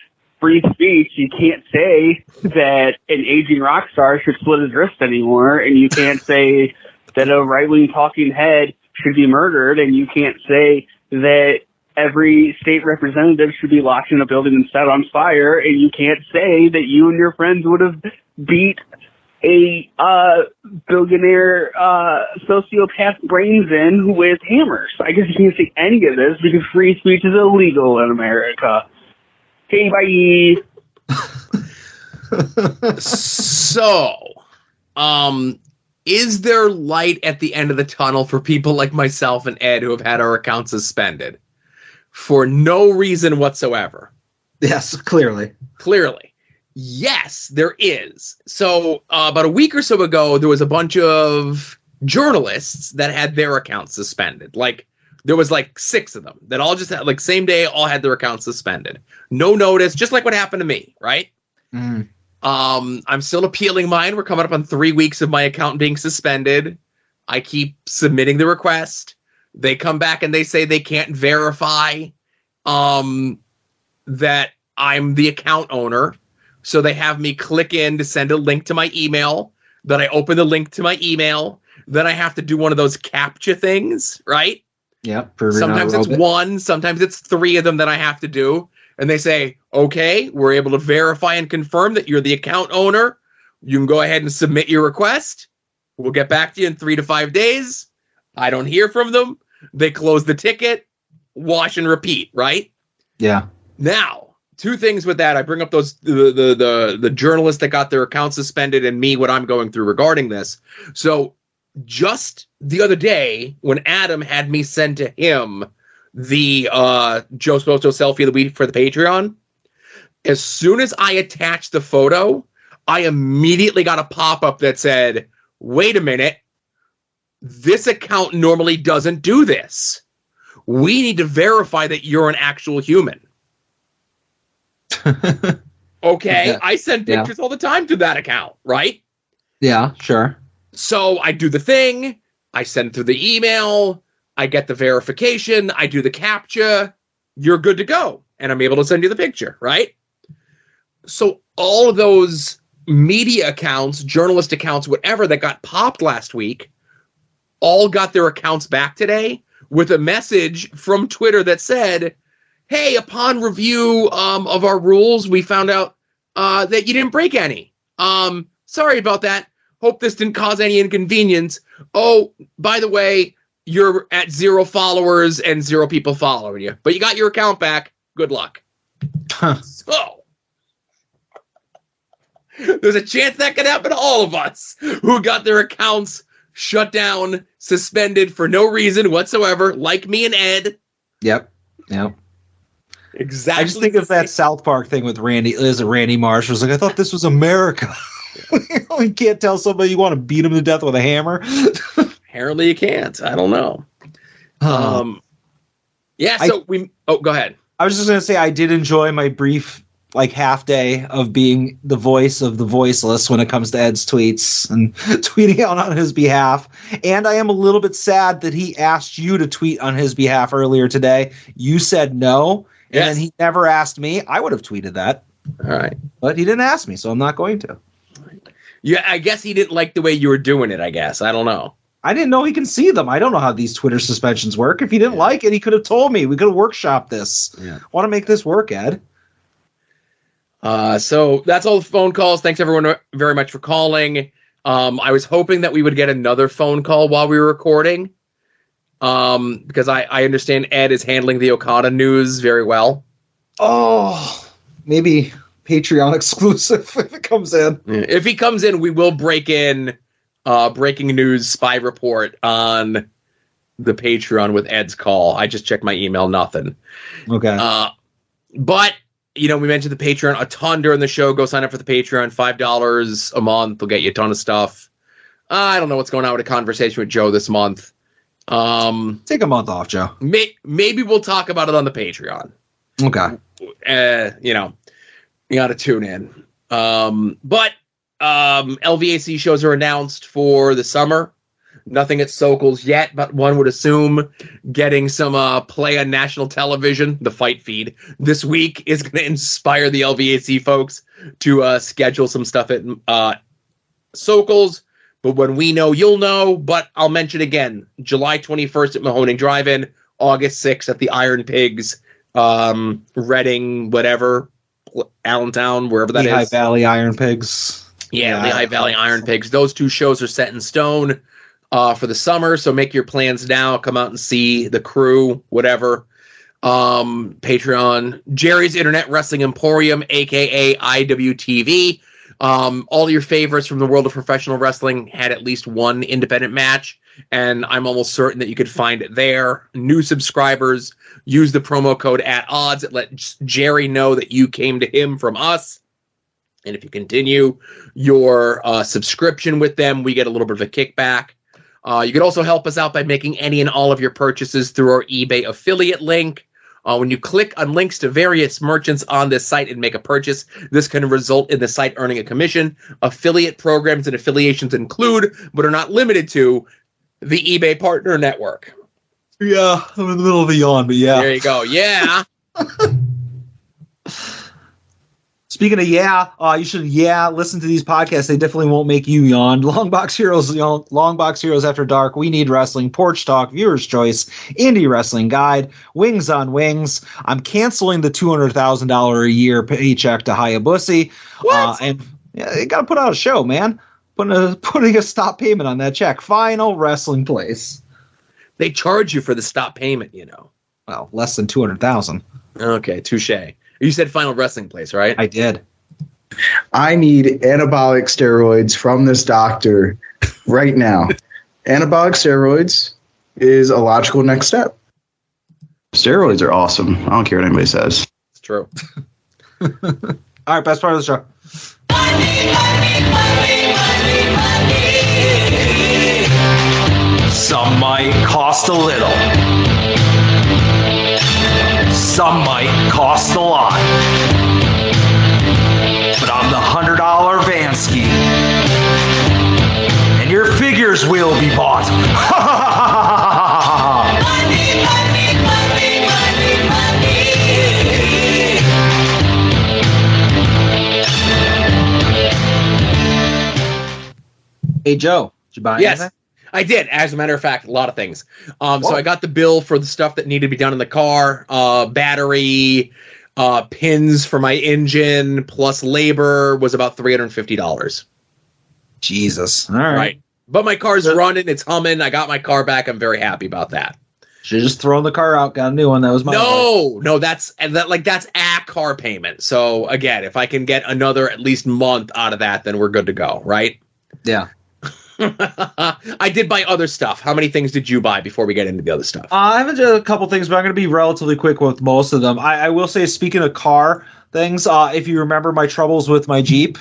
free speech, you can't say that an aging rock star should split his wrist anymore, and you can't say that a right-wing talking head should be murdered, and you can't say that every state representative should be locked in a building and set on fire, and you can't say that you and your friends would have beat a billionaire sociopath brains in with hammers. I guess you can't say any of this because free speech is illegal in America. Okay, bye. So, is there light at the end of the tunnel for people like myself and Ed who have had our accounts suspended for no reason whatsoever? Yes, clearly. Yes, there is. So, about a week or so ago, there was a bunch of journalists that had their accounts suspended. Like, there was like 6 of them that all just had, like, same day, all had their accounts suspended. No notice, just like what happened to me, right? Mm. I'm still appealing mine. We're coming up on 3 weeks of my account being suspended. I keep submitting the request. They come back and they say they can't verify that I'm the account owner. So they have me click in to send a link to my email. Then I open the link to my email. Then I have to do one of those CAPTCHA things, right? Yeah. Sometimes it's 1, sometimes it's 3 of them that I have to do. And they say, okay, we're able to verify and confirm that you're the account owner. You can go ahead and submit your request. We'll get back to you in 3 to 5 days. I don't hear from them. They close the ticket, wash and repeat, right? Yeah. Now, 2 things with that. I bring up those the journalists that got their accounts suspended and me, what I'm going through regarding this. So just the other day, when Adam had me send to him the Joe Sposto selfie of the week for the Patreon, as soon as I attached the photo, I immediately got a pop-up that said, wait a minute, this account normally doesn't do this. We need to verify that you're an actual human. Okay, Yeah. I send pictures all the time to that account, right? Yeah, sure. So I do the thing. I send through the email. I get the verification. I do the CAPTCHA. You're good to go. And I'm able to send you the picture, right? So all of those media accounts, journalist accounts, whatever that got popped last week, all got their accounts back today with a message from Twitter that said, hey, upon review of our rules, we found out that you didn't break any. Sorry about that. Hope this didn't cause any inconvenience. Oh, by the way, you're at 0 followers and 0 people following you. But you got your account back. Good luck. So, there's a chance that could happen to all of us who got their accounts shut down, suspended for no reason whatsoever, like me and Ed. Yep. Exactly. I just think of that South Park thing with Randy. Is it Randy Marsh? Was like, I thought this was America. You can't tell somebody you want to beat him to death with a hammer. Apparently you can't. I don't know. Go ahead. I was just going to say I did enjoy my brief half day of being the voice of the voiceless when it comes to Ed's tweets and tweeting out on his behalf. And I am a little bit sad that he asked you to tweet on his behalf earlier today. You said no. Yes. And then he never asked me. I would have tweeted that. All right. But he didn't ask me, so I'm not going to. Yeah, I guess he didn't like the way you were doing it, I guess. I don't know. I didn't know he can see them. I don't know how these Twitter suspensions work. If he didn't like it, he could have told me. We could have workshopped this. Yeah. Want to make this work, Ed. So that's all the phone calls. Thanks, everyone, very much for calling. I was hoping that we would get another phone call while we were recording. Because I understand Ed is handling the Okada news very well. Oh, maybe Patreon exclusive if it comes in. If he comes in, we will break in breaking news spy report on the Patreon with Ed's call. I just checked my email, nothing. Okay. But, we mentioned the Patreon a ton during the show. Go sign up for the Patreon, $5 a month. They'll get you a ton of stuff. I don't know what's going on with a conversation with Joe this month. Take a month off, Joe. Maybe we'll talk about it on the Patreon. Okay. You got to tune in. But LVAC shows are announced for the summer. Nothing at Sokol's yet, but one would assume getting some play on national television, the Fight Feed, this week is going to inspire the LVAC folks to schedule some stuff at Sokol's. But when we know, you'll know. But I'll mention again, July 21st at Mahoning Drive-In, August 6th at the Iron Pigs, Reading, whatever, Allentown, wherever that is. Lehigh Valley Iron Pigs. Yeah, Lehigh Valley Iron Pigs. Those two shows are set in stone for the summer, so make your plans now. Come out and see the crew, whatever. Patreon, Jerry's Internet Wrestling Emporium, a.k.a. IWTV. All your favorites from the world of professional wrestling had at least one independent match, and I'm almost certain that you could find it there. New subscribers, use the promo code @odds. It lets Jerry know that you came to him from us. And if you continue your subscription with them, we get a little bit of a kickback. You could also help us out by making any and all of your purchases through our eBay affiliate link. When you click on links to various merchants on this site and make a purchase, this can result in the site earning a commission. Affiliate programs and affiliations include, but are not limited to, the eBay Partner Network. Yeah, I'm in the middle of a yawn, but yeah. There you go. Yeah. Speaking of you should listen to these podcasts. They definitely won't make you yawn. Longbox Heroes After Dark, We Need Wrestling, Porch Talk, Viewer's Choice, Indie Wrestling Guide, Wings on Wings. I'm canceling the $200,000 a year paycheck to Hayabusa. And you got to put out a show, man. Putting a stop payment on that check. Final Wrestling Place. They charge you for the stop payment, Well, less than $200,000. Okay, touche. You said Final Wrestling Place, right? I did. I need anabolic steroids from this doctor right now. Anabolic steroids is a logical next step. Steroids are awesome. I don't care what anybody says. It's true. All right, best part of the show. Some might cost a little. Some might cost a lot. $100 Vansky. And your figures will be bought. Hey, Joe, did you buy anything? I did. As a matter of fact, a lot of things. So I got the bill for the stuff that needed to be done in the car, battery, pins for my engine, plus labor was about $350. Jesus. All right. But my car's running. It's humming. I got my car back. I'm very happy about that. Should have just thrown the car out, got a new one. That was my No, that's a car payment. So again, if I can get another at least month out of that, then we're good to go, right? Yeah. I did buy other stuff. How many things did you buy before we get into the other stuff? I haven't done a couple things, but I'm going to be relatively quick with most of them. I will say, speaking of car things, if you remember my troubles with my Jeep.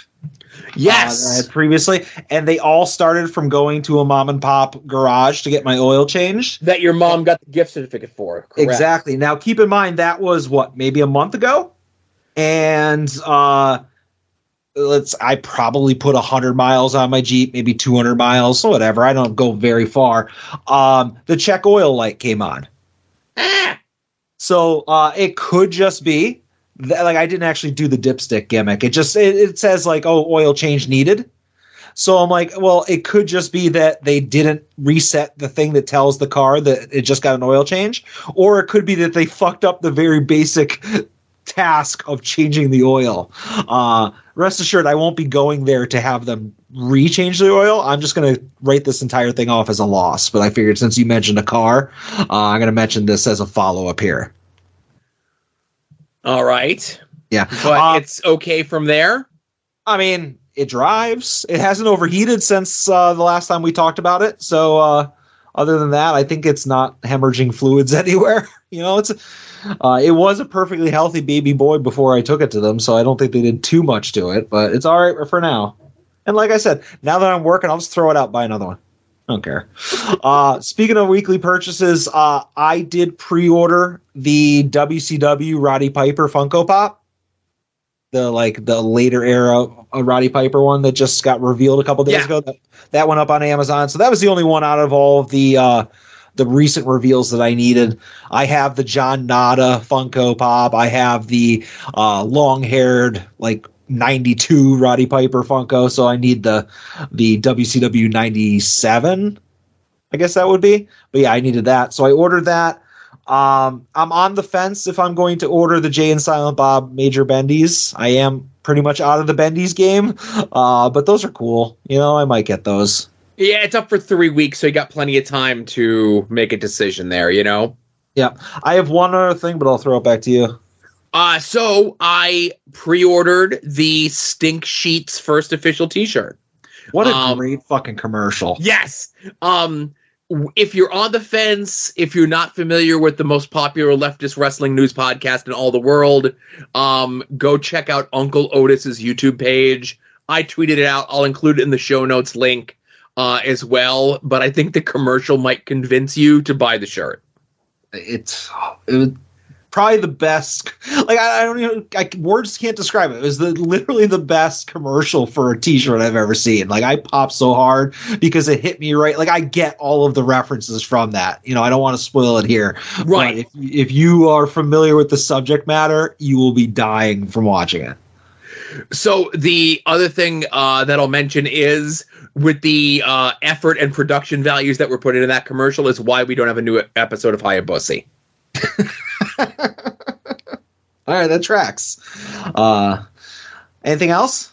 Yes. That I had previously, and they all started from going to a mom and pop garage to get my oil changed. That your mom got the gift certificate for. Correct. Exactly. Now, keep in mind, that was, maybe a month ago? And I probably put 100 miles on my Jeep, maybe 200 miles, whatever. I don't go very far. The check oil light came on. So it could just be that, I didn't actually do the dipstick gimmick. It just it says oil change needed. So I'm like, well, it could just be that they didn't reset the thing that tells the car that it just got an oil change, or it could be that they fucked up the very basic task of changing the oil. Rest assured, I won't be going there to have them rechange the oil. I'm just going to write this entire thing off as a loss. But I figured since you mentioned a car, I'm going to mention this as a follow-up here. All right. Yeah. But it's okay from there? I mean, it drives. It hasn't overheated since the last time we talked about it. So other than that, I think it's not hemorrhaging fluids anywhere. It was a perfectly healthy baby boy before I took it to them, so I don't think they did too much to it, but it's all right for now. And like I said, now that I'm working, I'll just throw it out, buy another one. I don't care. Speaking of weekly purchases, I did pre-order the WCW Roddy Piper Funko Pop. The later era Roddy Piper one that just got revealed a couple days ago. That went up on Amazon. So that was the only one out of all of the recent reveals that I needed. I have the John Nada Funko Pop. I have the long-haired 92 Roddy Piper Funko. So I need the WCW 97. I guess that would be. But yeah, I needed that. So I ordered that. I'm on the fence if I'm going to order the Jay and Silent Bob Major Bendies. I am pretty much out of the Bendies game, but those are cool. I might get those. Yeah, it's up for 3 weeks, so you got plenty of time to make a decision there, Yeah. I have one other thing, but I'll throw it back to you. So I pre-ordered the Stink Sheets first official t-shirt. What a great fucking commercial. Yes. If you're on the fence, if you're not familiar with the most popular leftist wrestling news podcast in all the world, go check out Uncle Otis's YouTube page. I tweeted it out. I'll include it in the show notes link as well. But I think the commercial might convince you to buy the shirt. It was probably the best. I don't even. Words can't describe it. It was literally the best commercial for a T-shirt I've ever seen. I popped so hard because it hit me right. I get all of the references from that. I don't want to spoil it here. Right. But if you are familiar with the subject matter, you will be dying from watching it. So the other thing that I'll mention is with the effort and production values that were put into that commercial is why we don't have a new episode of Hayabusa. All right, that tracks. Anything else?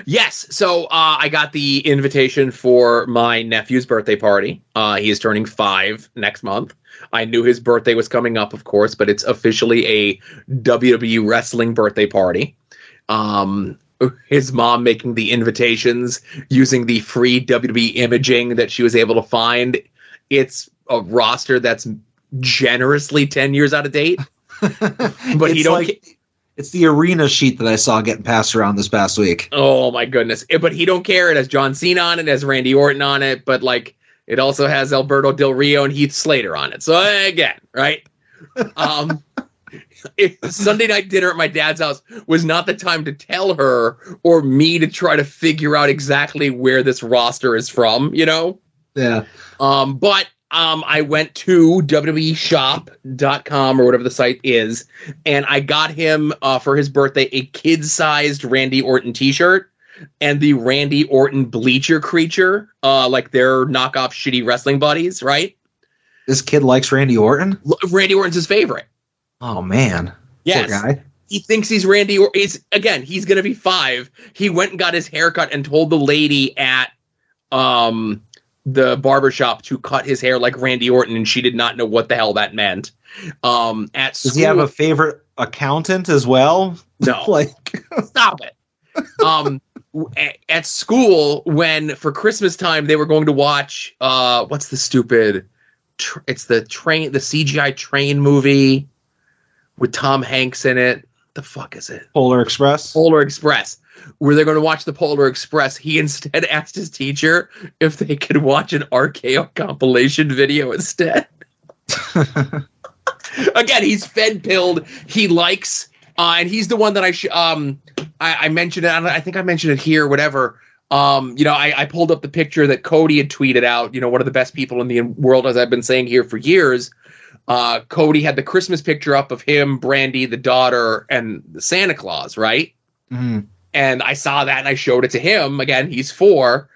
Yes. So I got the invitation for my nephew's birthday party. He is turning 5 next month. I knew his birthday was coming up, of course, but it's officially a WWE wrestling birthday party. His mom making the invitations using the free WWE imaging that she was able to find. It's a roster that's generously 10 years out of date. But he don't. It's the arena sheet that I saw getting passed around this past week. Oh my goodness! But he don't care. It has John Cena on it, it has Randy Orton on it, but it also has Alberto Del Rio and Heath Slater on it. So again, right? Sunday night dinner at my dad's house was not the time to tell her or me to try to figure out exactly where this roster is from, you know? Yeah. But I went to WWEshop.com or whatever the site is, and I got him for his birthday a kid-sized Randy Orton t-shirt and the Randy Orton bleacher creature, like their knockoff shitty wrestling buddies, right? This kid likes Randy Orton? Randy Orton's his favorite. Oh, man. Yes. Poor guy. He thinks he's Randy Orton. He's going to be 5. He went and got his haircut and told the lady at the barbershop to cut his hair like Randy Orton, and she did not know what the hell that meant. At school, does he have a favorite accountant as well? No. Stop it. At school, when for Christmas time they were going to watch what's the stupid it's the CGI train movie with Tom Hanks in it. The fuck is it? Polar Express. Where they're going to watch the Polar Express. He instead asked his teacher if they could watch an RKO compilation video instead. Again, he's fed-pilled. He likes, and he's the one that I mentioned it. I think I mentioned it here, whatever. I pulled up the picture that Cody had tweeted out, one of the best people in the world, as I've been saying here for years. Cody had the Christmas picture up of him, Brandy, the daughter, and the Santa Claus, right? Mm-hmm. And I saw that and I showed it to him. Again, he's 4,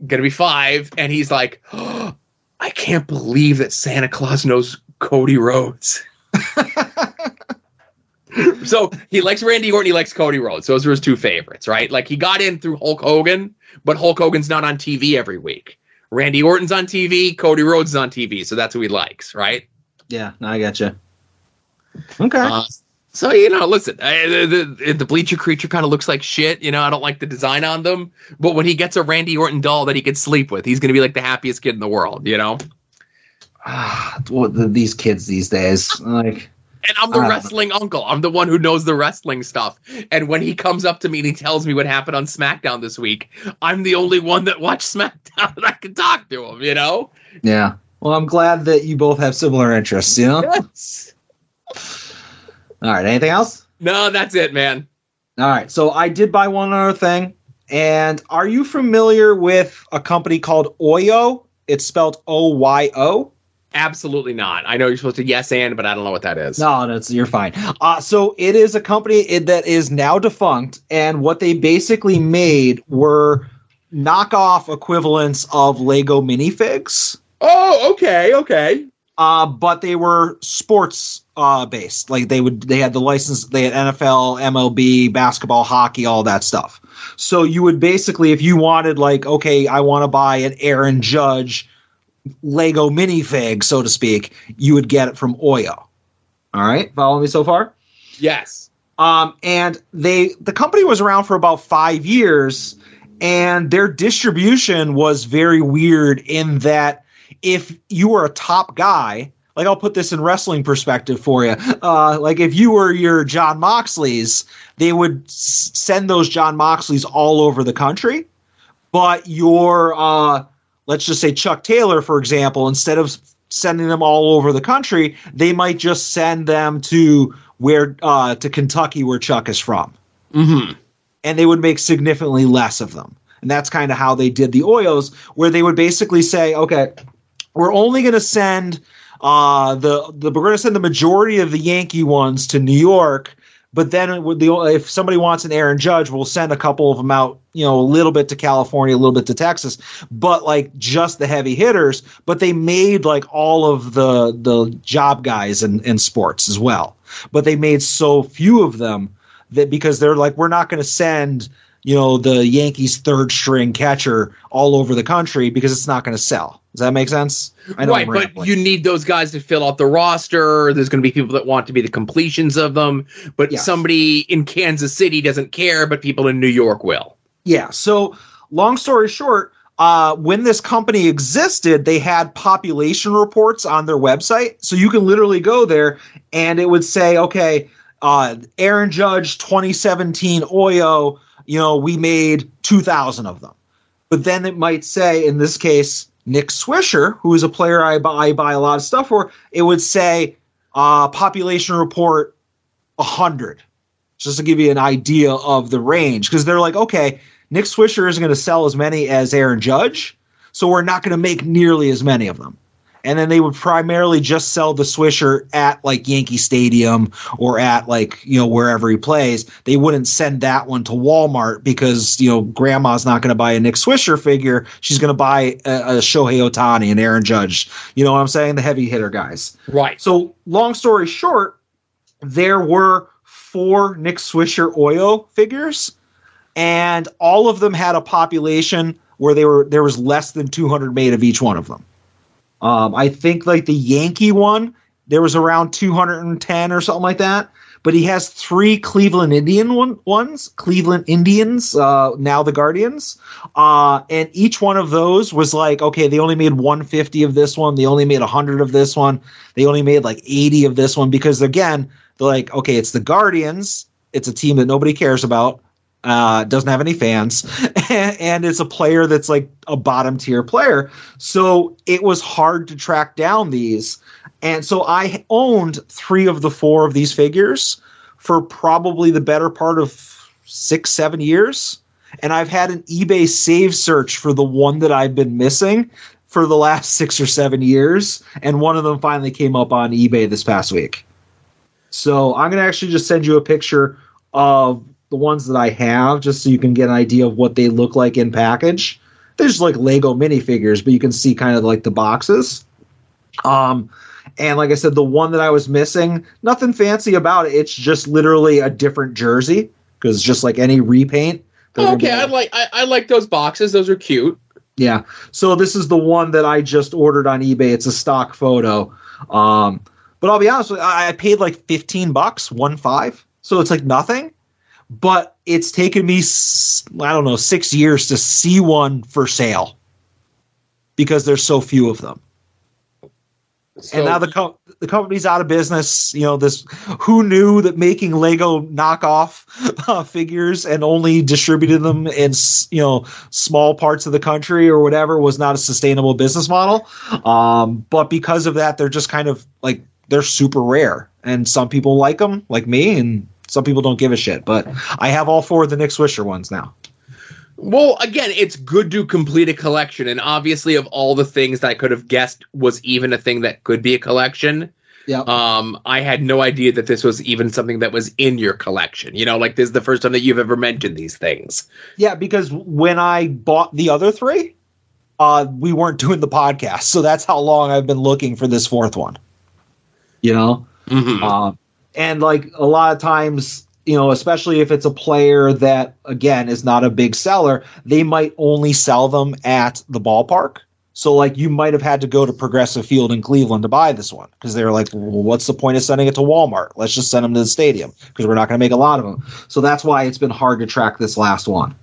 gonna be 5, and he's like, oh, I can't believe that Santa Claus knows Cody Rhodes. So he likes Randy Orton, he likes Cody Rhodes. Those are his 2 favorites, right? Like, he got in through Hulk Hogan, but Hulk Hogan's not on TV every week. Randy Orton's on TV, Cody Rhodes is on TV, so that's who he likes, right? Yeah, I gotcha. Okay. So, listen, the bleacher creature kind of looks like shit. I don't like the design on them. But when he gets a Randy Orton doll that he can sleep with, he's going to be like the happiest kid in the world, These kids these days, like... And I'm the wrestling uncle. I'm the one who knows the wrestling stuff. And when he comes up to me and he tells me what happened on SmackDown this week, I'm the only one that watched SmackDown and I can talk to him, Yeah. Well, I'm glad that you both have similar interests, Yes. All right. Anything else? No, that's it, man. All right. So I did buy one other thing. And are you familiar with a company called Oyo? It's spelled O-Y-O. Absolutely not. I know you're supposed to yes and, but I don't know what that is. No, you're fine. So it is a company that is now defunct, and what they basically made were knockoff equivalents of Lego minifigs. Oh, okay. But they were sports based. Like they had the license. They had NFL, MLB, basketball, hockey, all that stuff. So you would basically, if you wanted, like, okay, I want to buy an Aaron Judge Lego minifig, so to speak, you would get it from Oyo. All right, follow me so far? Yes. And the company was around for about 5 years, and their distribution was very weird in that if you were a top guy, like, I'll put this in wrestling perspective for you. Like, if you were your Jon Moxleys, they would send those Jon Moxleys all over the country, but your let's just say Chuck Taylor, for example, instead of sending them all over the country, they might just send them to to Kentucky, where Chuck is from. Mm-hmm. And they would make significantly less of them. And that's kind of how they did the Oyos, where they would basically say, okay, we're only going to send we're going to send the majority of the Yankee ones to New York. But then if somebody wants an Aaron Judge, we'll send a couple of them out, a little bit to California, a little bit to Texas, but like just the heavy hitters. But they made like all of the job guys in sports as well. But they made so few of them that because they're like, we're not going to send, the Yankees' third string catcher all over the country because it's not going to sell. Does that make sense? Right, but you need those guys to fill out the roster. There's going to be people that want to be the completions of them, but somebody in Kansas City doesn't care, but people in New York will. Yeah, so long story short, when this company existed, they had population reports on their website. So you can literally go there and it would say, okay, Aaron Judge 2017 Oyo, we made 2,000 of them. But then it might say, in this case, Nick Swisher, who is a player I buy a lot of stuff for, it would say Population report 100, just to give you an idea of the range, because they're like, okay, Nick Swisher isn't going to sell as many as Aaron Judge, so we're not going to make nearly as many of them. And then they would primarily just sell the Swisher at like Yankee Stadium or at like, wherever he plays. They wouldn't send that one to Walmart because, grandma's not going to buy a Nick Swisher figure. She's going to buy a Shohei Ohtani and Aaron Judge. You know what I'm saying? The heavy hitter guys. Right. So long story short, there were 4 Nick Swisher Oyo figures, and all of them had a population where there was less than 200 made of each one of them. I think like the Yankee one, there was around 210 or something like that. But he has 3 Cleveland Indians, now the Guardians. And each one of those was like, okay, they only made 150 of this one. They only made 100 of this one. They only made like 80 of this one because, again, they're like, okay, it's the Guardians. It's a team that nobody cares about. Doesn't have any fans, and it's a player that's like a bottom tier player. So it was hard to track down these. And so I owned 3 of the 4 of these figures for probably the better part of 6-7 years. And I've had an eBay save search for the one that I've been missing for the last 6 or 7 years. And one of them finally came up on eBay this past week. So I'm going to actually just send you a picture of the ones that I have, just so you can get an idea of what they look like in package. They're just like Lego minifigures, but you can see kind of like the boxes. And like I said, the one that I was missing, nothing fancy about it. It's just literally a different jersey, because just like any repaint. Okay, I like those boxes. Those are cute. Yeah. So this is the one that I just ordered on eBay. It's a stock photo. But I'll be honest with you, I paid like $15, 1.5. So it's like nothing. But it's taken me, 6 years to see one for sale because there's so few of them. So, and now the company's out of business. Who knew that making Lego knockoff figures and only distributing them in small parts of the country or whatever was not a sustainable business model. But because of that, they're just kind of like, they're super rare, and some people like them, like me, and some people don't give a shit. But I have all 4 of the Nick Swisher ones now. Well, again, it's good to complete a collection, and obviously of all the things that I could have guessed was even a thing that could be a collection, I had no idea that this was even something that was in your collection. Like this is the first time that you've ever mentioned these things. Yeah, because when I bought the other 3, we weren't doing the podcast, so that's how long I've been looking for this 4th one. Mm-hmm. And like a lot of times, especially if it's a player that, again, is not a big seller, they might only sell them at the ballpark. So like you might have had to go to Progressive Field in Cleveland to buy this one because they were like, well, what's the point of sending it to Walmart? Let's just send them to the stadium because we're not going to make a lot of them. So that's why it's been hard to track this last one.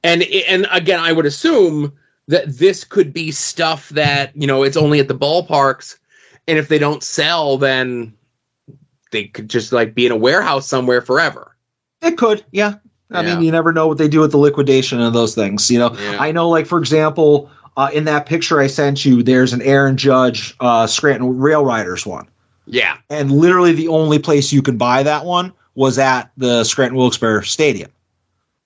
And again, I would assume that this could be stuff that, it's only at the ballparks. And if they don't sell, then they could just like be in a warehouse somewhere forever. It could, yeah. I mean, you never know what they do with the liquidation of those things. I know, like, for example, in that picture I sent you, there's an Aaron Judge Scranton Rail Riders one. Yeah. And literally the only place you could buy that one was at the Scranton Wilkes-Barre Stadium.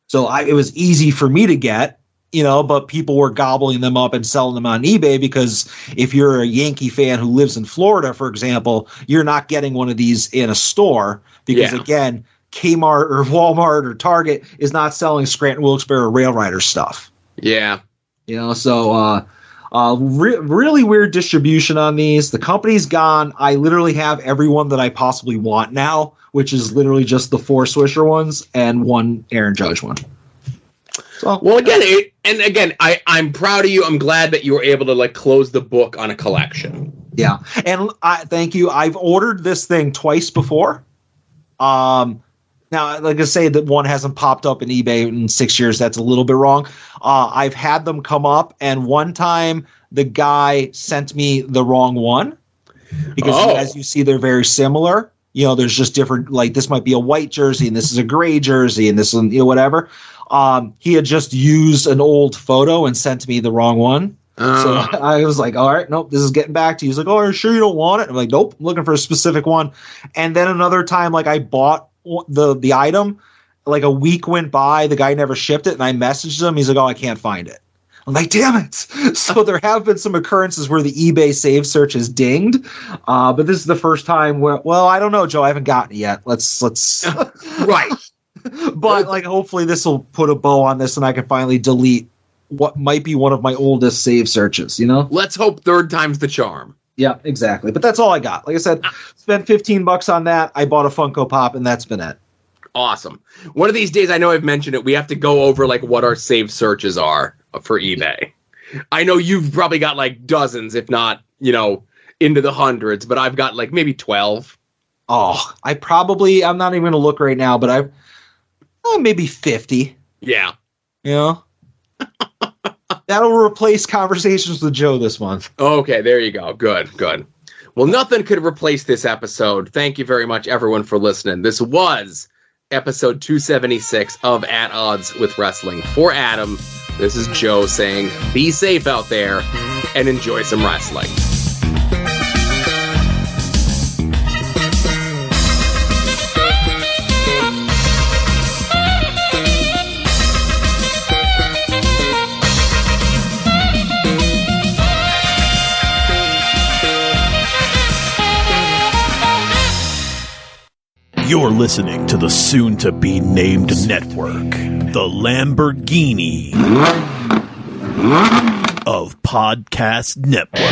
So it was easy for me to get. But people were gobbling them up and selling them on eBay because if you're a Yankee fan who lives in Florida, for example, you're not getting one of these in a store because, again, Kmart or Walmart or Target is not selling Scranton Wilkes-Barre Rail Rider stuff. Yeah. So really weird distribution on these. The company's gone. I literally have everyone that I possibly want now, which is literally just the 4 Swisher ones and 1 Aaron Judge one. Well, again, I'm proud of you. I'm glad that you were able to like close the book on a collection. Yeah, and thank you. I've ordered this thing twice before. Now, like I say, that one hasn't popped up in eBay in 6 years. That's a little bit wrong. I've had them come up, and one time the guy sent me the wrong one because, as you see, they're very similar. There's just different. Like this might be a white jersey, and this is a gray jersey, and this one, whatever. He had just used an old photo and sent me the wrong one. So I was like, all right, nope, this is getting back to you. He's like, oh, are you sure you don't want it? I'm like, nope, I'm looking for a specific one. And then another time, like I bought the item, like a week went by, the guy never shipped it, and I messaged him. He's like, oh, I can't find it. I'm like, damn it. So there have been some occurrences where the eBay save search is dinged. But this is the first time where, well, I don't know, Joe, I haven't gotten it yet. Let's right. But like, hopefully this will put a bow on this and I can finally delete what might be one of my oldest save searches, you know? Let's hope third time's the charm. Yeah, exactly. But that's all I got. Like I said, spent $15 on that. I bought a Funko Pop and that's been it. Awesome. One of these days, I know I've mentioned it, we have to go over like what our save searches are for eBay. I know you've probably got like dozens, if not, into the hundreds, but I've got like maybe 12. Oh, I'm not even going to look right now, but I've maybe 50. Yeah. That'll replace Conversations with Joe this month. Okay, there you go. Good. Well, nothing could replace this episode. Thank you very much, everyone, for listening. This was episode 276 of At Odds with Wrestling. For Adam, this is Joe saying, be safe out there and enjoy some wrestling. You're listening to the soon-to-be-named network, the Lamborghini of podcast networks.